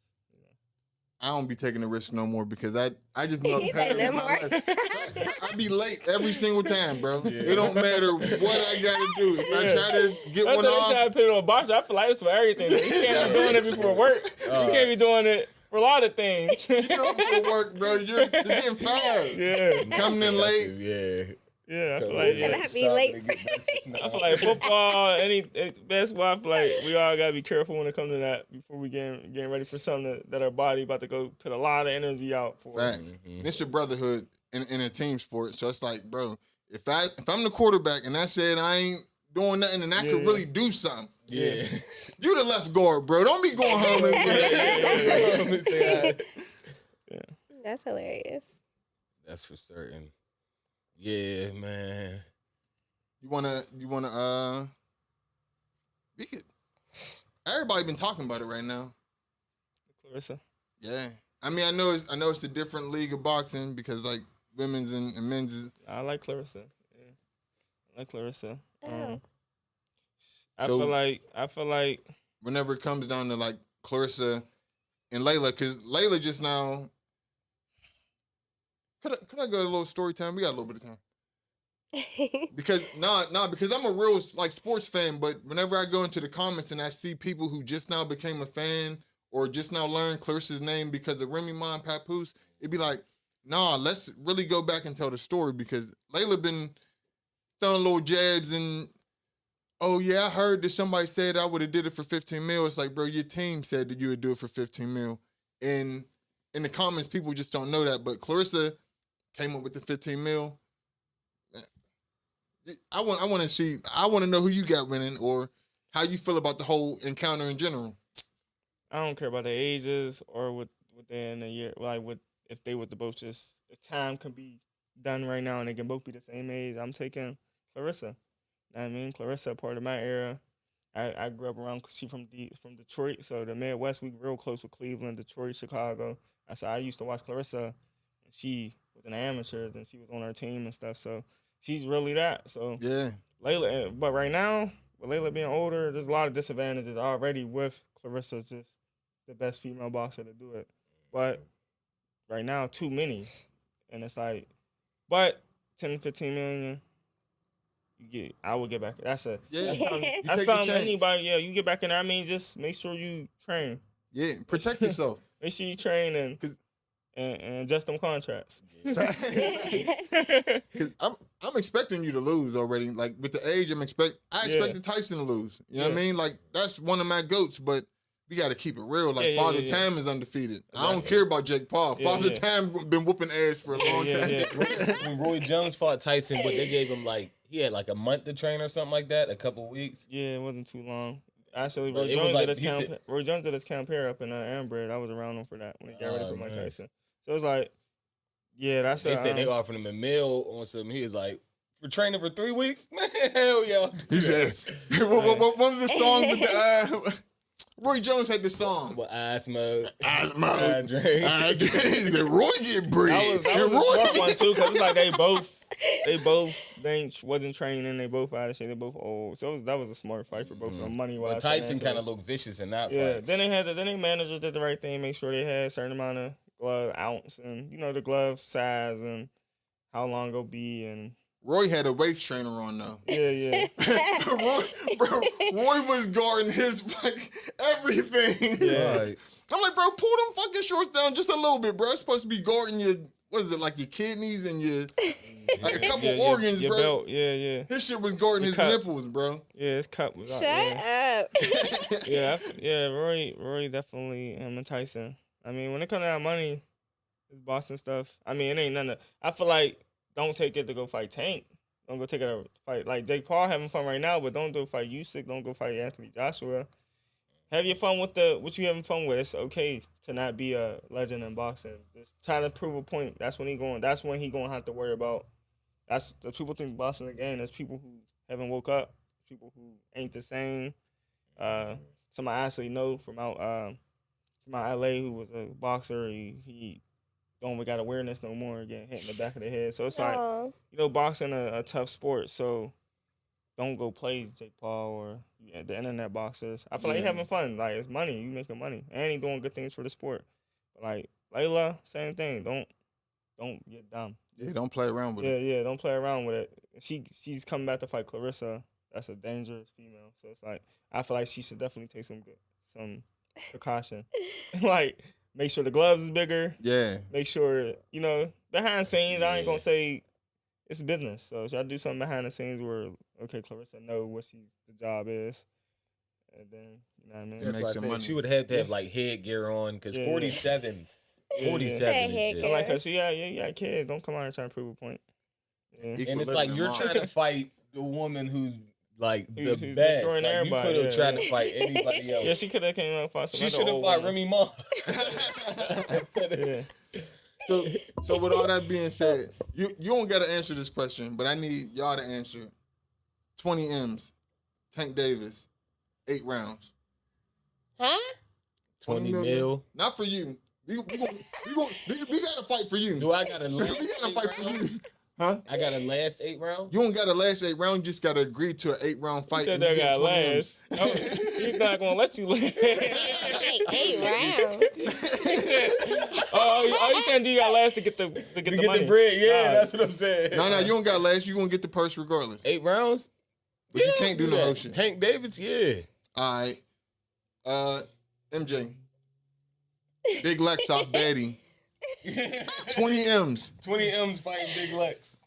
A: I don't be taking the risk no more because I just know
C: He
A: the pattern
C: said no
A: of my
C: more.
A: life. I be late every single time, bro. It don't matter what I gotta do. If I try to get
D: That's
A: one
D: why they try
A: off,
D: to put it on box. I feel like it's for everything. You can't be doing it before work. You can't be doing it for a lot of things.
A: you do it for work, bro. You're getting fired.
D: Yeah.
A: Coming in late.
B: Yeah.
D: Yeah, I feel like
C: Said I be late.
D: I feel like football, any basketball. I feel like we all gotta be careful when it comes to that before we getting ready for something that our body about to go put a lot of energy out for.
A: Facts. It's your brotherhood in a team sport. So it's like, bro, if I'm the quarterback and I said I ain't doing nothing and I could really do something.
B: Yeah.
A: You the left guard, bro. Don't be going home and
C: That's hilarious.
B: That's for certain. Yeah, man.
A: You wanna we could everybody been talking about it right now.
D: Clarissa.
A: Yeah. I mean I know it's a different league of boxing because like women's and men's is
D: I like Clarissa. Yeah. I like Clarissa.
C: Oh.
D: I
A: So-
D: feel like
A: whenever it comes down to like Clarissa and Layla, because Layla just now. Could I go a little story time? We got a little bit of time. Because because I'm a real like sports fan, but whenever I go into the comments and I see people who just now became a fan or just now learned Clarissa's name because of Remy Ma and Papoose, it'd be like, nah, let's really go back and tell the story because Layla been throwing little jabs and oh yeah, I heard that somebody said I would have did it for 15 mil. It's like, bro, your team said that you would do it for 15 mil. And in the comments, people just don't know that. But Clarissa came up with the 15 mil. I want to know who you got winning or how you feel about the whole encounter in general.
D: I don't care about their ages or what they're in a year. Like if they was to both just if time can be done right now and they can both be the same age, I'm taking Clarissa. You know what I mean, Clarissa, part of my era. I grew up around. She from Detroit, so the Midwest we real close with Cleveland, Detroit, Chicago. I used to watch Clarissa. She was an amateur, then she was on our team and stuff. So she's really that. So
A: Yeah.
D: Layla, but right now with Layla being older, there's a lot of disadvantages already with Clarissa's just the best female boxer to do it. But right now, too many. And it's like, but 10, 15 million, I would get back. That's
A: Yeah.
D: that's something,
A: You
D: that's
A: take a
D: something
A: chance.
D: anybody, you get back in there. I mean, just make sure you train.
A: Yeah. Protect yourself.
D: Make sure you train and adjust them contracts.
A: Cause I'm expecting you to lose already. Like with the age, I expected Tyson to lose. You know what I mean? Like that's one of my goats, but we got to keep it real. Like Father Tam is undefeated. I don't care about Jake Paul. Father Tam been whooping ass for a long time.
B: When Roy Jones fought Tyson, but they gave him he had like a month to train or something like that, a couple weeks.
D: Yeah, it wasn't too long. Actually, Roy Jones did his camp here up in Amber. I was around him for that when he got ready for Mike Tyson. So it was like, yeah, that's
B: they said they offered him a meal on something. He was like, for training for 3 weeks? Man, hell yeah.
A: He said, what was the song with the Roy Jones had this song.
B: Well, eyes mode.
A: I drink. He said, Roy get bread.
D: That was a smart one too, because it's like they both wasn't training. They both out of shape. They both old. So that was a smart fight for both of them, money wise.
B: But Tyson kind of looked vicious in that fight.
D: Yeah. Then they manager did the right thing, make sure they had a certain amount of glove ounce and the glove size and how long it'll be and.
A: Roy had a waist trainer on though.
D: Yeah.
A: Roy was guarding his everything.
D: Yeah.
B: Right.
A: I'm like, bro, pull them fucking shorts down just a little bit, bro. It's supposed to be guarding your, what is it, like your kidneys and your, like a couple organs,
D: your
A: bro.
D: Belt. Yeah.
A: His shit was guarding his nipples, bro.
D: Yeah, his cup was out.
C: Shut up.
D: Yeah, Roy definitely him and Tyson. I mean, when it comes to that money, this Boston stuff, I mean, it ain't nothing. I feel like don't take it to go fight Tank. Don't go take it to fight like Jake Paul having fun right now, but don't go fight Usyk. Don't go fight Anthony Joshua. Have your fun with what you having fun with. It's okay to not be a legend in boxing. Just try to prove a point. That's when he gonna have to worry about. That's the people think boxing again. There's people who haven't woke up. People who ain't the same. Somebody I actually know from out LA who was a boxer. He don't got awareness no more, getting hit in the back of the head. So it's like, boxing a tough sport. So don't go play Jake Paul or the internet boxers. I feel like you're having fun. Like, it's money. You making money. And he doing good things for the sport. But like, Layla, same thing. Don't get dumb.
A: Yeah, don't play around with it.
D: Yeah, don't play around with it. She's coming back to fight Clarissa. That's a dangerous female. So it's like, I feel like she should definitely take some precaution. Like, make sure the gloves is bigger.
A: Yeah.
D: Make sure, behind the scenes, I ain't going to say it's business. So should I do something behind the scenes where, okay, Clarissa know what the job is. And then, you know what I mean?
B: That's why I said she would have to have like headgear on because 47 is just.
D: Like her, you got kids. Don't come out and try to prove a point. Yeah.
B: And it's like you're trying to fight the woman who's like the
D: who's
B: best.
D: destroying
B: Like,
D: everybody.
B: You could have tried to fight anybody else.
D: Yeah, she could have came out and fought some.
B: She should have fought Remy Ma.
D: Yeah.
A: So with all that being said, you don't got to answer this question, but I need y'all to answer. 20 M's, Tank Davis, 8 rounds.
C: Huh?
B: 20 mil.
A: Not for you. We got to fight for you.
B: Do I got to
A: We got to fight for you. Huh?
B: I got to last 8 rounds?
A: You don't got to last 8 rounds. You just got to agree to an 8-round fight.
D: You said that got last. He's not going to let you last.
C: 8 rounds.
D: Oh, you saying you got last to get the money?
B: The bread, yeah, that's what I'm saying.
A: No, you don't got last. You going to get the purse regardless.
B: 8 rounds?
A: But you can't do no whole shit.
B: Tank Davis, yeah.
A: All right. MJ. Big Lex off Betty. 20 M's.
B: 20 M's fighting Big Lex.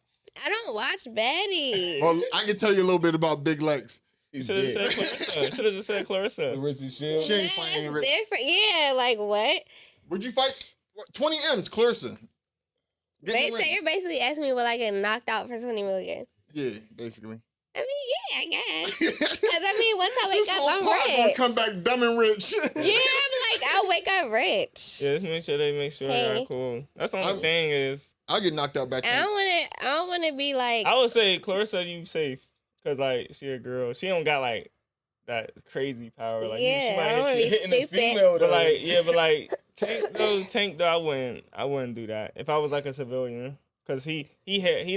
C: I don't watch Betty.
A: Well, I can tell you a little bit about Big Lex.
D: You should have just said Clarissa.
B: Clarissa Shields.
A: She ain't
C: Yeah,
A: fighting
C: it's different. Yeah, like what?
A: Would you fight 20 M's, Clarissa?
C: So you're basically asking me will I get knocked out for 20 million?
A: Yeah, basically.
C: I mean, yeah, I guess. Because I mean, once I
A: This
C: wake
A: whole
C: up, I'm
A: pod gonna
C: rich.
A: come back dumb and rich.
C: Yeah, I'm like, I'll wake up rich.
D: Yeah, just make sure
C: Hey.
D: you're cool. That's the only thing is.
A: I'll get knocked out back
C: I
A: then.
C: don't want to be like.
D: I would say Clarissa, you safe. Because, like, she a girl. She don't got, like, that crazy power. Like,
C: Yeah,
D: she
C: I
D: might
C: don't wanna
D: hit you.
C: be
B: Hitting a
C: stupid.
B: female, though.
D: But like, Tank though, I wouldn't do that. If I was, like, a civilian. Because he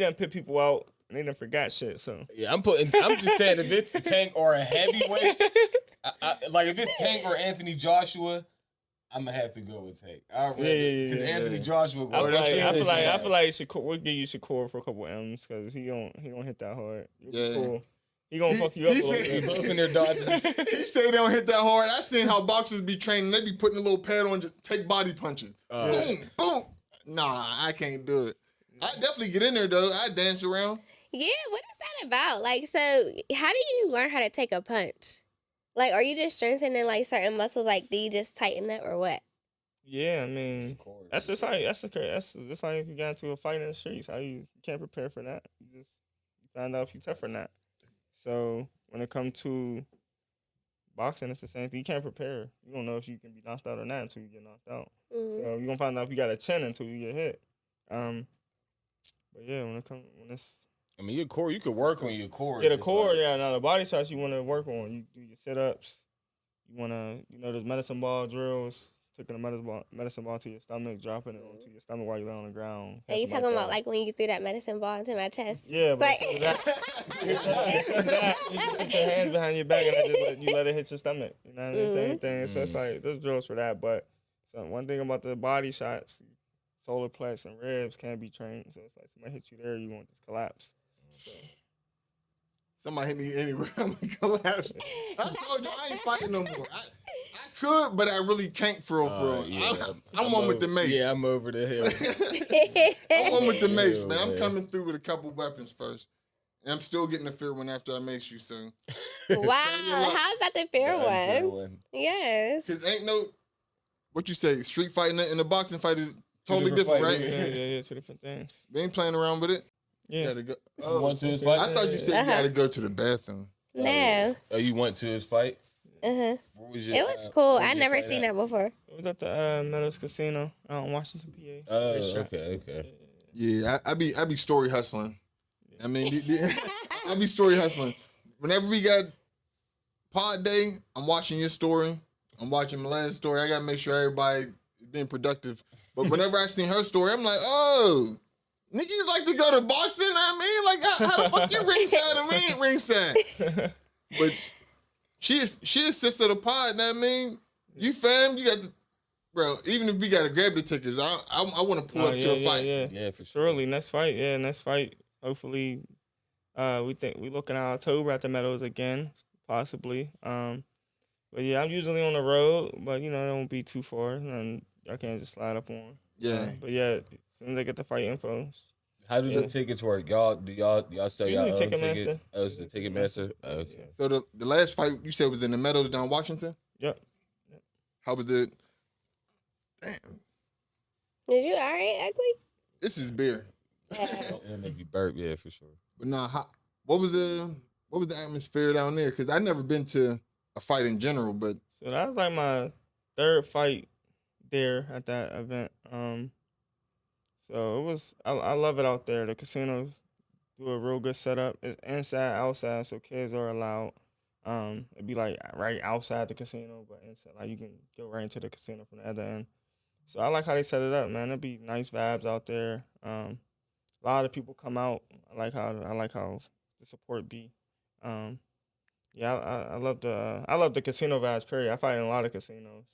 D: done pit people out. And they done forgot shit, so.
B: Yeah, I'm just saying, if it's Tank or a heavyweight, like if it's Tank or Anthony Joshua, I'm gonna have to go with Tank. Because Anthony Joshua.
D: I feel like Shakur, we'll give you Shakur for a couple M's because he don't hit that hard.
A: Yeah.
D: Cool. He gonna fuck you up a little bit.
B: Both in their Dodgers.
A: He say they don't hit that hard. I seen how boxers be training. They be putting a little pad on, just take body punches. Boom, boom. Nah, I can't do it. I definitely get in there though. I dance around.
C: Yeah, what is that about? Like, so how do you learn how to take a punch? Like, are you just strengthening like certain muscles? Like, do you just tighten up or what?
D: Yeah, I mean, that's just like that's just like if you got into a fight in the streets, how you can't prepare for that. You just find out if you're tough or not. So when it comes to boxing, it's the same thing. You can't prepare. You don't know if you can be knocked out or not until you get knocked out.
C: Mm-hmm.
D: So you're gonna find out if you got a chin until you get hit. But yeah, when it's
B: I mean, your core, you could work on your core.
D: yeah, the core, yeah. Now the body shots you want to work on. You do your sit ups. You wanna, there's medicine ball drills. Taking a medicine ball to your stomach, dropping it onto your stomach while you lay on the ground.
C: Are you talking about like when you threw that medicine ball into my chest?
D: Yeah,
C: It's
D: but
C: like...
D: you put your hands behind your back and you let it hit your stomach. You know what I mean? Same thing. So it's like there's drills for that. But one thing about the body shots, solar plex and ribs can't be trained. So it's like somebody hit you there, you won't just collapse. So.
A: Somebody hit me anywhere, I'm gonna collapse. I told you I ain't fighting no more. I could, but I really can't for real.
B: Yeah,
A: I'm one with the mace.
B: Yeah, I'm over the hill.
A: I'm one with the mace, man. I'm
B: man.
A: coming through with a couple weapons first. And I'm still getting the fair one after I mace you soon.
C: Wow, how's that the fair one? Yes.
A: Because ain't no, what you say, street fighting and the boxing fight is totally different, right?
D: Yeah, two different things.
A: They ain't playing around with it.
D: Yeah.
A: You gotta go.
B: You went to his fight?
A: I thought you said you gotta go to the bathroom.
C: No.
B: Oh, you went to his fight?
C: Uh-huh.
B: Where was your,
C: It was cool.
B: where was
C: I
B: your
C: never
B: fight
C: seen
B: at?
C: that before.
D: It was at the Meadows Casino out in Washington, PA.
B: Oh,
D: Great shot.
B: okay.
A: Yeah, I be story hustling. I mean, I be story hustling. Whenever we got pod day, I'm watching your story. I'm watching Milan's story. I gotta make sure everybody is being productive. But whenever I seen her story, I'm like, oh, niggas like to go to boxing. I mean, like, how the fuck you ringside and we ain't ringside? But she assists of the pod. Know what I mean, you fam, you got the. Bro, even if we gotta grab the tickets, I want to pull up to a fight.
B: Yeah, for sure.
D: Surely, next fight. Yeah, next fight. Hopefully, we looking at October at the Meadows again, possibly. But yeah, I'm usually on the road, but it won't be too far, and I can't just slide up on.
A: Yeah.
D: But yeah, as soon as I get the fight info.
B: How do the tickets work? Y'all sell y'all own
D: Usually
B: ticket?
D: Ticketmaster.
B: Oh, it's the Ticketmaster? Oh, okay.
A: So the last fight you said was in the Meadows down Washington?
D: Yep.
A: How was the damn?
C: Did you all right, ugly?
A: This is beer.
B: It'll make you burp, yeah, for sure.
A: But nah, what was the atmosphere down there? Because I never been to a fight in general, but
D: So that was like my third fight there at that event. So it was. I love it out there. The casinos do a real good setup. It's inside, outside, so kids are allowed. It'd be like right outside the casino, but inside, like you can go right into the casino from the other end. So I like how they set it up, man. It'd be nice vibes out there. A lot of people come out. I like how the support be. Yeah, I love the casino vibes. Period. I fight in a lot of casinos,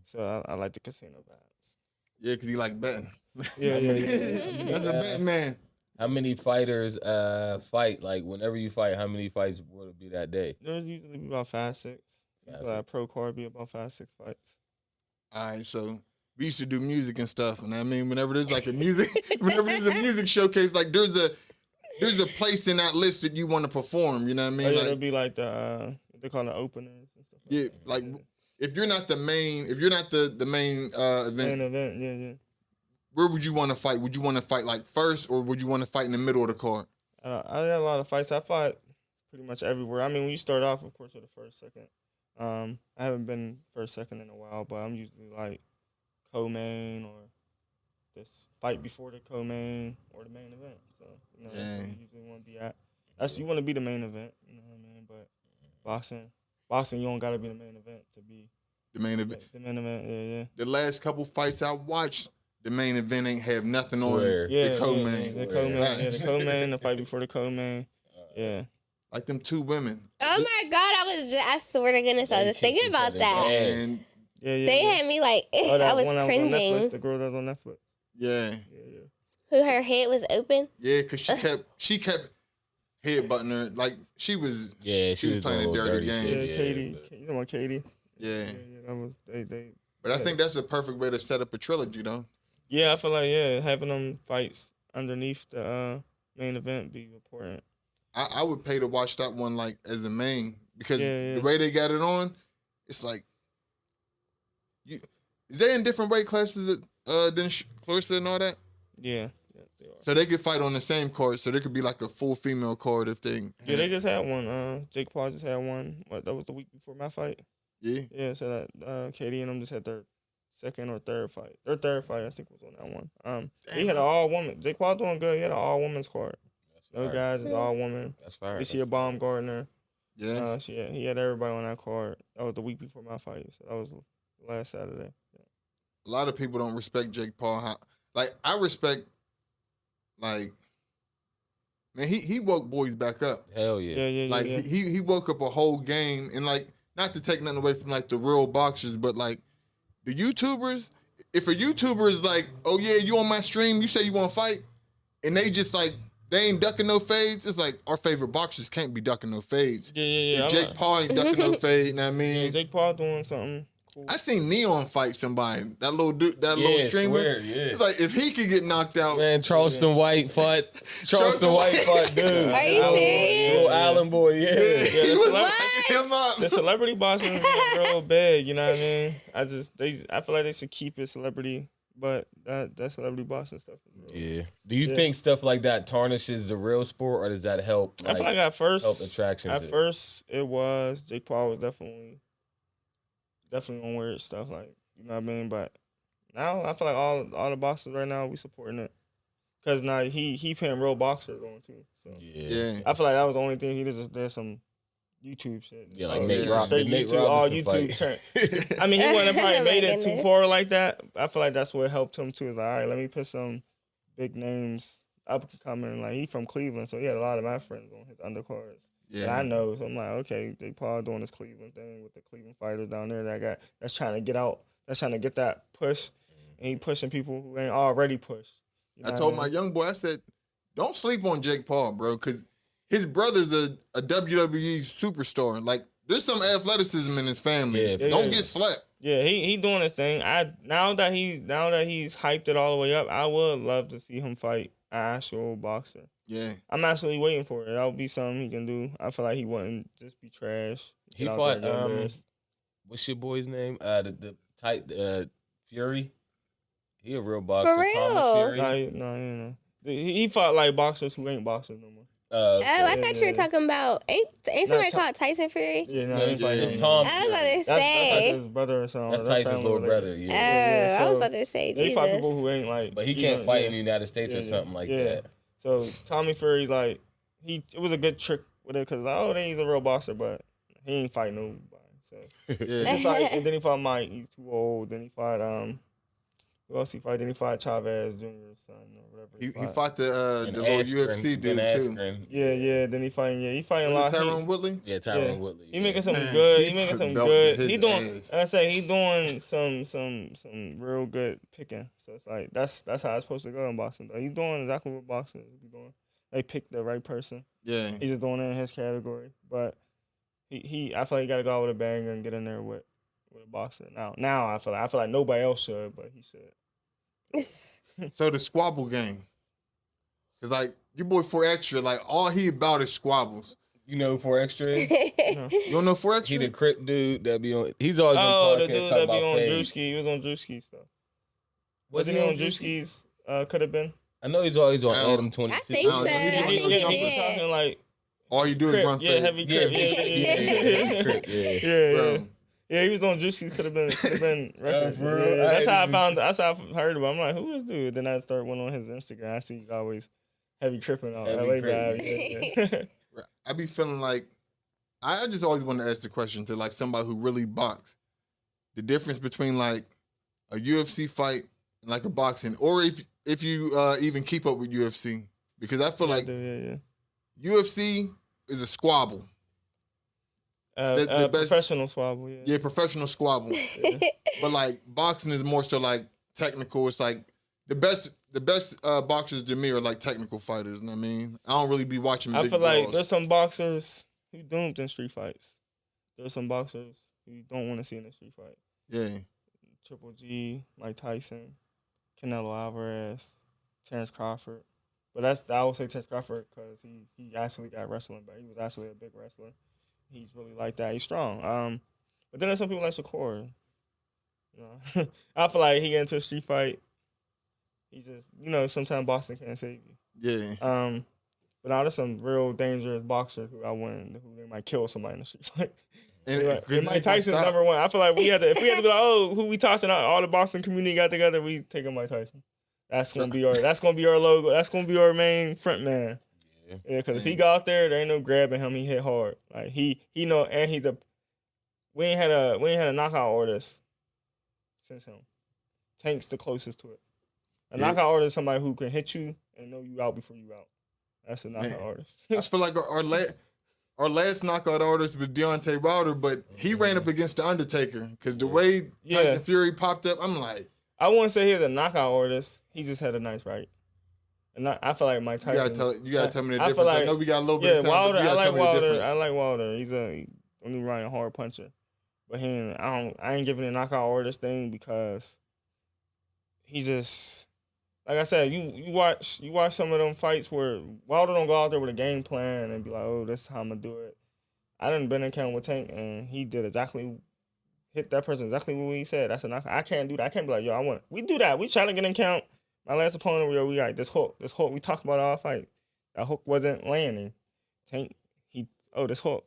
D: so I like the casino vibes.
A: yeah, because he like betting.
D: Yeah.
A: That's a betting man.
B: How many fighters fight? Like, whenever you fight, how many fights will it be that day?
D: There's usually about 5-6. Pro card be about 5-6 fights.
A: All right, so we used to do music and stuff, and I mean, whenever there's like a music showcase, like there's a place in that list that you want to perform. You know what I mean?
D: Oh, yeah,
A: like,
D: it'll be like the they call it openers and stuff.
A: yeah, like if you're not the main event,
D: Main event, yeah.
A: where would you want to fight? Would you want to fight like first, or would you want to fight in the middle of the card?
D: I had a lot of fights. I fought pretty much everywhere. I mean, when you start off, of course, with the first, second. I haven't been first, second in a while, but I'm usually like co-main or this fight before the co-main or the main event. So that's where you usually want to be at. You want to be the main event. You know what I mean? But boxing, you don't got to be the main event to be
A: The main event.
D: the main event. Yeah.
A: The last couple fights I watched, the main event ain't have nothing on
B: Swear.
D: Yeah,
A: the co-main.
D: the co-main, the fight before the co-main. Yeah.
A: Like them two women.
C: Oh my God, I swear to goodness, I was just thinking about that.
A: And
D: Yeah.
C: They had me like,
D: Oh, that
C: I was
D: one that on
C: cringing.
D: Netflix, the girl that was on Netflix.
A: yeah.
C: Who her head was open.
A: Yeah, because she kept headbutting her. Like she was
B: She was
A: playing a
B: doing
A: dirty
B: shit,
A: game.
D: Yeah, Katie. You know what, Katie?
A: Yeah.
D: That was they.
A: But I think that's the perfect way to set up a trilogy though.
D: Yeah, I feel like having them fights underneath the main event be important.
A: I would pay to watch that one like as a main because
D: Yeah.
A: the way they got it on, it's like is they in different weight classes than Clarissa and all that?
D: Yeah, they are.
A: So they could fight on the same card, so there could be like a full female card if they.
D: Yeah, they just had one. Jake Paul just had one. What, that was the week before my fight.
A: Yeah.
D: Yeah, so that Katie and them just had their second or third fight. Their third fight, I think, was on that one. He had an all woman. Jake Paul doing good. He had an all women's card. No guys is all woman.
B: That's fire.
D: This year, Baumgartner.
A: Yeah.
D: He had everybody on that card. That was the week before my fight. So that was last Saturday. Yeah.
A: A lot of people don't respect Jake Paul. Like I respect. Like, man, he woke boys back up.
B: Hell yeah.
D: Yeah.
A: Like he woke up a whole game, and like not to take nothing away from like the real boxers, but like the YouTubers. If a YouTuber is like, oh yeah, you on my stream, you say you want to fight, and they just like they ain't ducking no fades. It's like our favorite boxers can't be ducking no fades.
D: Yeah.
A: If Jake Paul ain't ducking no fade, you know what I mean?
D: Yeah, Jake Paul doing something cool.
A: I seen Neon fight somebody. That little dude, that little streamer.
B: Swear, yeah.
A: It's like if he could get knocked out,
B: Man, Charleston White fought. Charleston White fought, dude.
C: Are you serious?
B: Little Allen boy, yeah.
A: he was
C: What?
A: fucking him up.
D: The celebrity boxing is real big, you know what I mean? I feel like they should keep it celebrity, but that celebrity boxing stuff is real.
B: Yeah. Do you think stuff like that tarnishes the real sport, or does that help?
D: I feel like at first,
B: help attraction.
D: it was Jake Paul was definitely on weird stuff, like, you know what I mean. But now I feel like all the boxers right now we supporting it because now he paying real boxers on too. So
A: Yeah.
D: I feel like that was the only thing he did some YouTube shit.
B: Yeah, like
A: Nate
D: Straight
B: Nate
D: YouTube, all
B: Robinson
D: YouTube
B: fight.
D: turn. I mean, he wouldn't have probably
C: Oh my
D: made it too
C: goodness.
D: far like that. I feel like that's what helped him too. Is like, all right, let me put some big names up and coming. Like, he from Cleveland, so he had a lot of my friends on his undercards. Yeah, I know. So I'm like, okay, Jake Paul doing this Cleveland thing with the Cleveland fighters down there that's trying to get out, that's trying to get that push, and he pushing people who ain't already pushed. You know
A: I
D: what
A: told
D: mean?
A: my young boy, I said, don't sleep on Jake Paul, bro, because his brother's a WWE superstar. Like, there's some athleticism in his family.
B: Yeah,
A: Don't get slept.
D: Yeah, he doing his thing. Now that he's hyped it all the way up, I would love to see him fight an actual boxer.
A: Yeah.
D: I'm actually waiting for it. That would be something he can do. I feel like he wouldn't just be trash.
B: He
D: Get out
B: fought.
D: there, get embarrassed.
B: What's your boy's name? The tight Fury. He a real boxer.
C: For real?
B: Thomas Fury.
D: No. He fought like boxers who ain't boxers no more.
C: Oh, I thought you
D: yeah.
C: were talking about ain't somebody
D: Not
C: called Tyson Fury?
D: Yeah, no,
B: No,
D: he
B: it's,
D: fight
B: it's
D: him.
B: Tom.
C: I was about
B: Fury.
C: to
D: That's
C: say.
D: Tyson's brother or something.
B: That's
D: That
B: Tyson's
D: family
B: little
D: related.
B: brother.
C: Oh,
B: Yeah.
C: I was
D: so
C: about to say
D: They fight people
C: Jesus.
D: who ain't like.
B: But he
D: you
B: can't
D: know,
B: fight
D: yeah.
B: in the United States or
D: Yeah,
B: something like
D: yeah.
B: that.
D: So Tommy Fury's like it was a good trick with it because he's a real boxer, but he ain't fight nobody. So
A: Yeah.
D: and then he fought Mike. He's too old. Then he fought who else he fight? Then he fought Chavez Jr.'s son or whatever.
A: He fought the
B: And
A: little
B: Askren,
A: UFC
B: Ben
A: dude, too.
B: Askren.
D: Yeah. Then he fighting a lot.
A: Tyrone Woodley?
B: Yeah, Tyron
D: Yeah.
B: Woodley.
D: He making some
A: Man,
D: good.
A: he
D: He making some
A: belted
D: good.
A: his
D: He doing.
A: ass.
D: Like I say he doing some real good picking. So it's like that's how it's supposed to go in boxing. Though. He's doing exactly what boxing is doing. They pick the right person.
A: Yeah.
D: He's just doing it in his category. But he I feel like he got to go out with a bang and get in there with a boxer. Now I feel like nobody else should, but he should.
A: So the squabble game. Cause like your boy 4Extra, like all he about is squabbles.
B: You know, for extra,
A: You don't know 4Extra?
B: he the Crip dude that be on. He's always
D: Oh,
B: on
D: the
B: podcast
D: dude
B: talking
D: that be
B: about
D: on
B: fades.
D: Drewski. He was on Drewski stuff.
B: Was
D: Wasn't he on Drewski's? Could have been.
B: I know he's always on
A: I don't-
B: Adam 22.
C: I think so.
A: He-
C: I think
A: he-
C: he
A: he-
C: did.
D: talking like
A: All you do is
D: Crip,
A: run
D: yeah,
A: fade.
D: heavy
B: Yeah,
D: Crip.
B: yeah, Crip, yeah.
D: Yeah.
A: Bro.
D: Yeah, he was on Juicy. Could have been record.
B: for real?
D: Yeah, that's how I
B: I
D: found. That's how I heard about him. I'm like, who is this dude? Then I started went on his Instagram. I see he's always heavy tripping on
B: Heavy
D: LA
B: Crip.
D: guys. Yeah.
A: I be feeling like I just always want to ask the question to like somebody who really box. The difference between like a UFC fight and like a boxing, or if you even keep up with UFC, because I feel like
D: Yeah.
A: UFC is a squabble. The best-
D: Professional swabble. Yeah.
A: Yeah, professional squabble. But like boxing is more so like technical. It's like the best boxers to me are like technical fighters. You know what I mean? I don't really be watching.
D: I
A: big
D: feel like
A: brawls.
D: there's some boxers who doomed in street fights. There's some boxers who you don't want to see in a street fight.
A: Yeah.
D: Triple G, Mike Tyson. Canelo Alvarez, Terrence Crawford. But I would say Terrence Crawford because he actually got wrestling, but he was actually a big wrestler. He's really like that. He's strong. But then there's some people like Shakur. You know, I feel like he get into a street fight. He just, sometimes boxing can't save you.
A: Yeah.
D: But now there's some real dangerous boxers who they might kill somebody in the street fight. And Mike Tyson's number one. I feel like if we had to be like, oh, who we tossing out? All the boxing community got together. We taking Mike Tyson. That's gonna be our logo. That's gonna be our main front man. Yeah, because if he got out there ain't no grabbing him. He hit hard. Like he know, and we ain't had a knockout artist since him. Tank's the closest to it. A knockout artist is somebody who can hit you and know you out before you out. That's a knockout artist.
A: I feel like our last knockout artist was Deontay Wilder, but he ran up against the Undertaker because the way Tyson Fury popped up, I'm like,
D: I wouldn't say he's a knockout artist. He just had a nice right. And I feel like Mike Tyson.
A: You gotta tell me the difference. I know we got a little bit of time.
D: Wilder. I like Wilder. I like Wilder. He's only running a hard puncher, but I ain't giving a knockout artist thing because he just. Like I said, you watch some of them fights where Wilder don't go out there with a game plan and be like, oh, this is how I'm gonna do it. I done been in camp with Tank and he did hit that person exactly what he said. That's a knockout. I can't do that. I can't be like, yo, we do that. We try to get in count. My last opponent, we got this hook. We talked about all fight. That hook wasn't landing. Tank, this hook.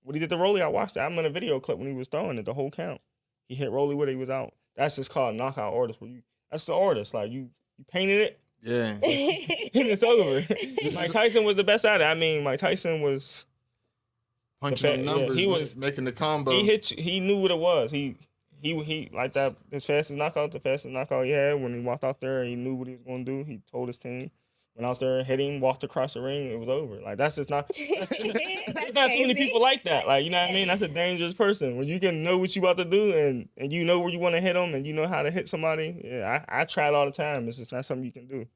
D: What he did to Rolly, I watched it. I'm in a video clip when he was throwing it, the whole count. He hit Rolly with it, he was out. That's just called knockout artist. That's the artist. Like you painted it.
A: Yeah.
D: And it's over. Mike Tyson was the best at it. I mean, Mike Tyson was
A: punching numbers. He was making the combo.
D: He hit you, he knew what it was. He like that. His fastest knockout he had when he walked out there. He knew what he was going to do. He told his team. Went out there, hit him, walked across the ring. It was over. Like that's just not. There's not too many people like that. Like you know what I mean? That's a dangerous person when you can know what you about to do and you know where you want to hit them and you know how to hit somebody. Yeah, I try it all the time. It's just not something you can do.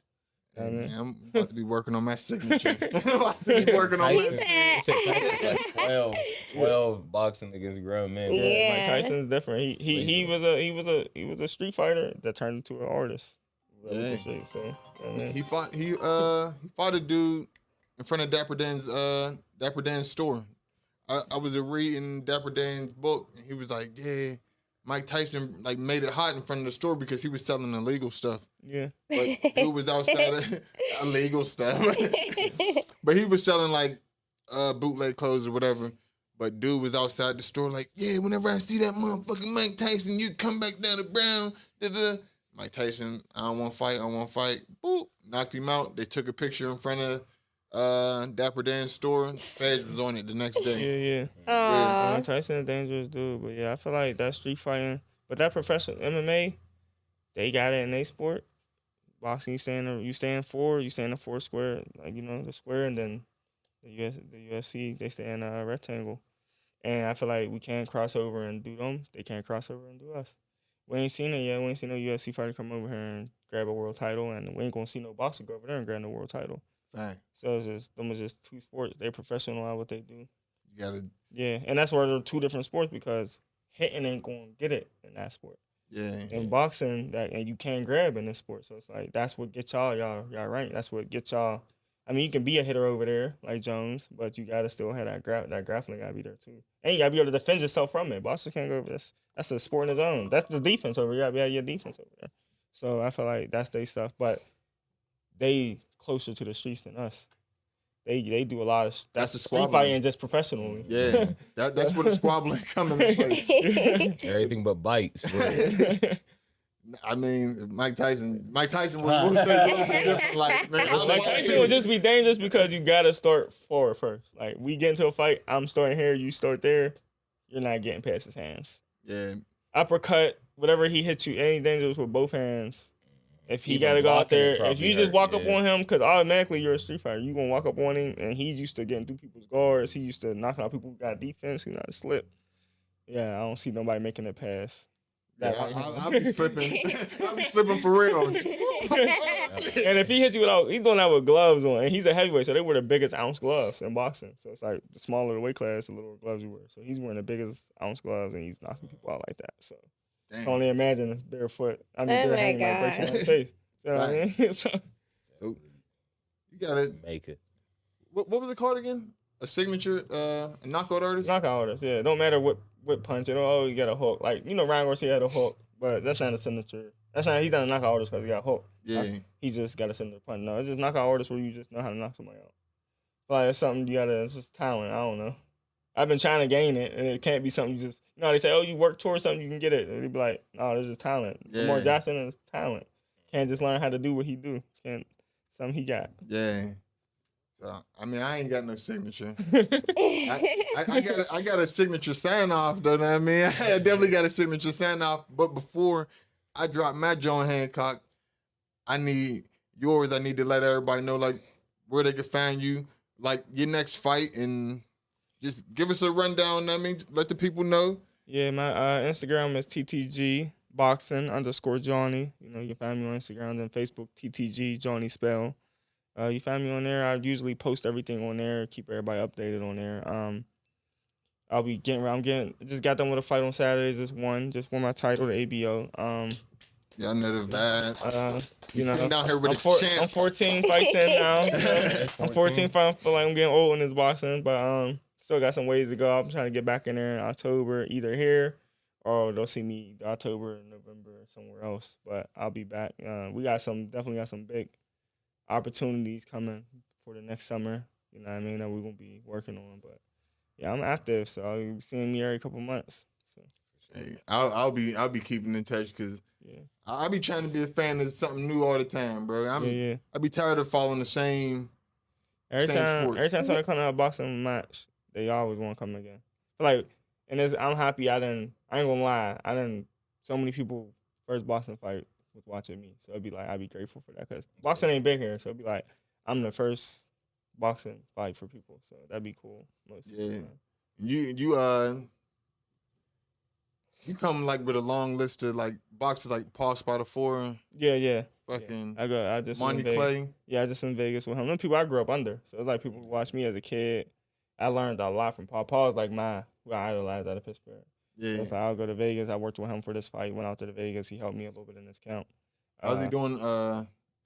A: I'm about to be working on my signature. I'm about to be working on
B: my signature. 12 boxing against grown men.
D: Yeah, Mike Tyson's different. He was a street fighter that turned into an artist.
A: Yeah. He fought a dude in front of Dapper Dan's store. I was reading Dapper Dan's book and he was like, yeah, Mike Tyson like made it hot in front of the store because he was selling illegal stuff.
D: Yeah.
A: But dude was outside of illegal stuff. But he was selling like bootleg clothes or whatever. But dude was outside the store like, yeah, whenever I see that motherfucking Mike Tyson, you come back down to Brown. Da-da. Mike Tyson, I don't want to fight. Boop, knocked him out. They took a picture in front of Dapper Dan's store. Feds was on it the next day.
D: Yeah. Mike Tyson a dangerous dude, but yeah, I feel like that street fighting, but that professional MMA, they got it in their sport. Boxing, you stay in the four square, like the square, and then the UFC, they stay in a rectangle. And I feel like we can't cross over and do them. They can't cross over and do us. We ain't seen it yet. We ain't seen no UFC fighter come over here and grab a world title, and we ain't gonna see no boxer go over there and grab no world title.
A: Right.
D: So them are just two sports. They're professional at what they do.
A: You gotta.
D: Yeah, and that's why they're two different sports because hitting ain't gonna get it in that sport.
A: Yeah.
D: In boxing, and you can't grab in this sport, so it's like that's what gets y'all ranked. That's what gets y'all. I mean, you can be a hitter over there like Jones, but you gotta still have that grappling gotta be there too, and you gotta be able to defend yourself from it. Boxers can't go over this. That's a sport in its own. That's the defense over here. You gotta have your defense over there. So I feel like that's their stuff, but they closer to the streets than us. They do a lot of that's street fighting just professionally.
A: Yeah, that's where the squabbling coming into play.
B: Everything but bites.
A: I mean, Mike Tyson was a little bit different. Like, man,
D: Mike Tyson would just be dangerous because you gotta start forward first. Like we get into a fight, I'm starting here, you start there. You're not getting past his hands.
A: Yeah.
D: Uppercut, whatever he hits you, any dangerous with both hands. If he got to go out there, if you just walk up on him, because automatically you're a street fighter, you're going to walk up on him, and he's used to getting through people's guards. He used to knocking out people who got defense, who know how to slip. Yeah, I don't see nobody making it pass.
A: I'll be slipping. I'll be slipping for real.
D: And if he hits you he's doing that with gloves on, and he's a heavyweight, so they wear the biggest ounce gloves in boxing. So it's like the smaller the weight class, the little gloves you wear. So he's wearing the biggest ounce gloves, and he's knocking people out like that. So I can only imagine barefoot. I mean, bare hanging like breaks on his face. You know what I mean?
A: So you gotta
B: make it.
A: What was it called again? A signature, a knockout artist?
D: Knockout artist, yeah. Don't matter what punch. You know, oh, you got a hook. Like, you know, Ryan Garcia had a hook, but that's not a signature. He's not a knockout artist because he got a hook.
A: Yeah.
D: He just got a signature punch. No, it's just knockout artist where you just know how to knock somebody out. Like, it's something it's just talent. I don't know. I've been trying to gain it, and it can't be something you just, you know, they say, oh, you work towards something, you can get it. And they be like, no, this is talent.
A: Yeah.
D: Lamar Jackson is talent. Can't just learn how to do what he do. Something he got.
A: Yeah. So, I mean, I ain't got no signature. I got a signature sign off, though. Know what I mean, I definitely got a signature sign off. But before I drop my John Hancock, I need yours. I need to let everybody know, like, where they can find you, like, your next fight, and just give us a rundown. I mean, let the people know.
D: Yeah, my Instagram is TTG Boxing _Johnny. You know, you can find me on Instagram, then Facebook TTG Johnny Spell. You find me on there. I usually post everything on there, keep everybody updated on there. I'll be just got done with a fight on Saturday. Just won my title, the ABO.
A: Yeah, I know the vibe.
D: You know,
A: down here with
D: I'm 14 fights in now. I'm 14 fights. I feel like I'm getting old in this boxing, but still got some ways to go. I'm trying to get back in there in October, either here or they'll see me October, November, somewhere else. But I'll be back. We definitely got some big opportunities coming for the next summer. You know what I mean? That we're gonna be working on. But yeah, I'm active, so you'll be seeing me every couple months. So
A: hey, I'll be keeping in touch because I'll be trying to be a fan of something new all the time, bro. I'll be tired of following the same.
D: Every time somebody come to a boxing match, they always want to come again. Like, I'm happy. I ain't gonna lie. So many people first boxing fight was watching me, so I'd be grateful for that because boxing ain't big here. So it'd be like I'm the first boxing fight for people, so that'd be cool.
A: You come like with a long list of like boxers like Paul Spadafora.
D: Yeah.
A: Fucking.
D: Yeah. I just
A: Monty Clay.
D: Yeah, I just in Vegas with him. Them people I grew up under, so it's like people who watched me as a kid. I learned a lot from Paul. Paul's like who I idolized out of Pittsburgh.
A: Yeah.
D: So I'll go to Vegas. I worked with him for this fight. Went out to Vegas. He helped me a little bit in this camp.
A: How's he doing?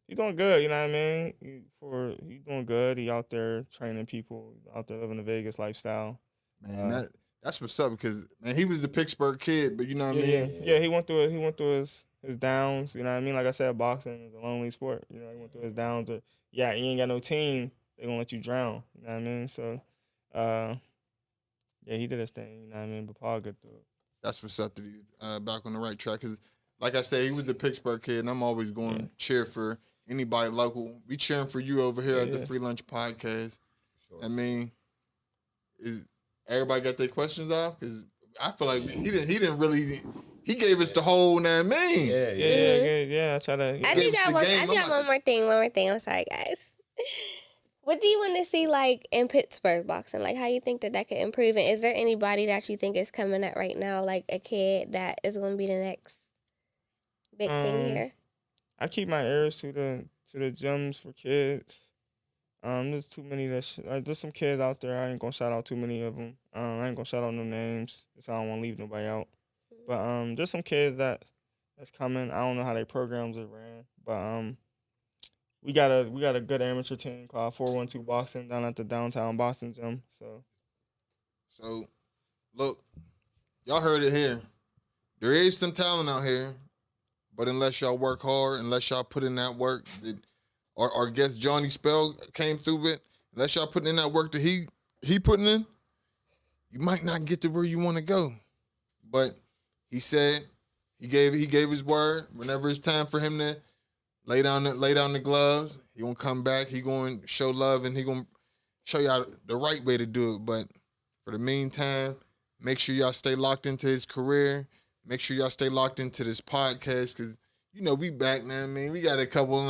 D: He's doing good. You know what I mean? He's doing good. He out there training people. Out there living the Vegas lifestyle.
A: Man, that's what's up because man, he was the Pittsburgh kid, but you know what I mean?
D: Yeah, he went through his downs. You know what I mean? Like I said, boxing is a lonely sport. You know, he went through his downs. You ain't got no team. They gonna let you drown. You know what I mean? So. Yeah, he did his thing, you know what I mean? But Paul good through it.
A: That's what's up that he's back on the right track. Because, like I said, he was the Pittsburgh kid, and I'm always going to cheer for anybody local. We cheering for you over here at the Free Lunch Podcast. Sure. I mean, is everybody got their questions off? Because I feel like he didn't really. He gave us the whole, you know what I mean?
D: Yeah. I try to.
C: I got one more thing. I'm sorry, guys. What do you want to see, like, in Pittsburgh boxing? Like, how you think that could improve? And is there anybody that you think is coming up right now, like a kid that is going to be the next big thing here?
D: I keep my ears to the gyms for kids. There's too many there's some kids out there. I ain't gonna shout out too many of them. I ain't gonna shout out no names. Cause I don't want to leave nobody out. But there's some kids that's coming. I don't know how their programs are ran, but we got a good amateur team called 412 Boxing down at the downtown Boston gym.
A: So, look, y'all heard it here. There is some talent out here, but unless y'all work hard, unless y'all put in that work, or guess Johnny Spell came through with, unless y'all putting in that work that he putting in, you might not get to where you want to go. But he said he gave his word. Whenever it's time for him to lay down the gloves, he gonna come back. He gonna show love, and he gonna show y'all the right way to do it. But for the meantime, make sure y'all stay locked into his career. Make sure y'all stay locked into this podcast because you know we back now. I mean, we got a couple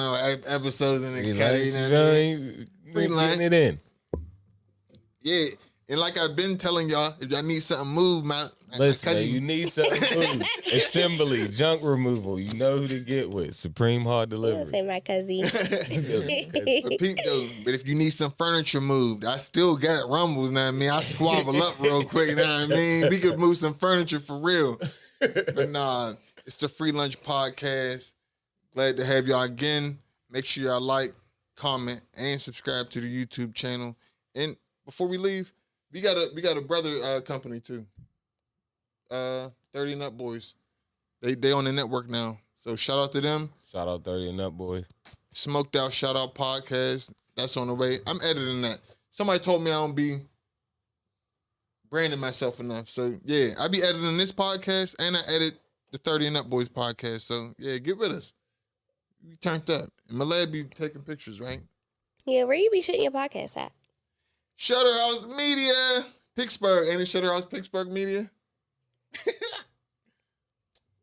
A: episodes in the category. You know what I mean?
B: Free line it in.
A: Yeah, and like I've been telling y'all, if y'all need something moved,
B: listen, man, you need something moved. Assembly, junk removal. You know who to get with. Supreme Hard Delivery.
C: Say my cousin.
A: But if you need some furniture moved, I still got rumbles now. I mean, I squabble up real quick. You know what I mean? We could move some furniture for real. But nah, it's the Free Lunch Podcast. Glad to have y'all again. Make sure y'all like, comment, and subscribe to the YouTube channel. And before we leave, we got a brother company too. 30 and Up Boys. They on the network now. So shout out to them.
B: Shout out 30 and Up Boys.
A: Smoked Out Shout Out Podcast. That's on the way. I'm editing that. Somebody told me I don't be branding myself enough. So yeah, I be editing this podcast and I edit the 30 and Up Boys podcast. So yeah, get with us. We turned up. And my lad be taking pictures, right?
C: Yeah, where you be shooting your podcast at?
A: Shutter House Media, Pittsburgh. Ain't it Shutter House Pittsburgh Media?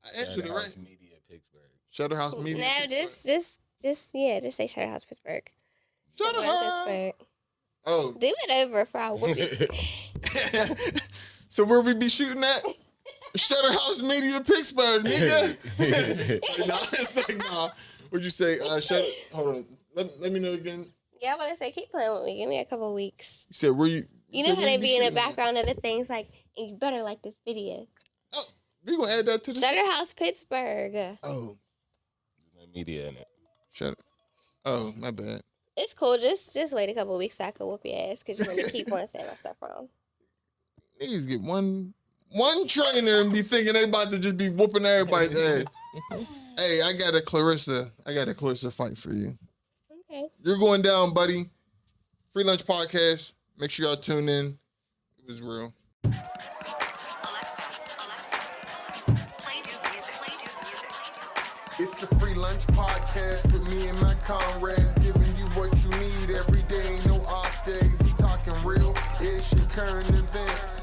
A: I answered it right.
B: Media, Pittsburgh.
A: Shutter House Media.
C: No, just say Shutter House Pittsburgh.
A: Shutter House.
C: Pittsburgh.
A: Oh.
C: Do it over for our whoopee.
A: So where we be shooting at? Shutter House Media, Pittsburgh, nigga. It's like, nah. What'd you say? Hold on. Let me know again.
C: Yeah, I want to say, keep playing with me. Give me a couple weeks.
A: You said where you?
C: You know how they be in the background of the things like, and you better like this video.
A: Oh, we gonna add that to the
C: Shutter House Pittsburgh.
A: Oh,
B: Media in it.
A: Shut up. Oh, my bad.
C: It's cool. Just wait a couple weeks so I can whoop your ass because you're gonna keep on saying my stuff wrong.
A: Niggas get one trainer and be thinking they about to just be whooping everybody's ass. Hey, I got a Clarissa fight for you.
C: Okay.
A: You're going down, buddy. Free Lunch Podcast. Make sure y'all tune in. It was real.
E: Alexa, play Duke music.
A: It's the Free Lunch Podcast with me and my comrades, giving you what you need every day, no off days. We talking real-ish and current events.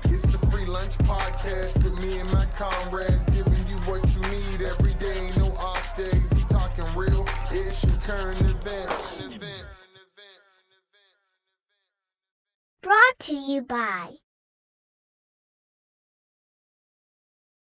A: It's the Free Lunch Podcast with me and my comrades, giving you what you need every day, no off days. We talking real-ish and current events.
F: Brought to you by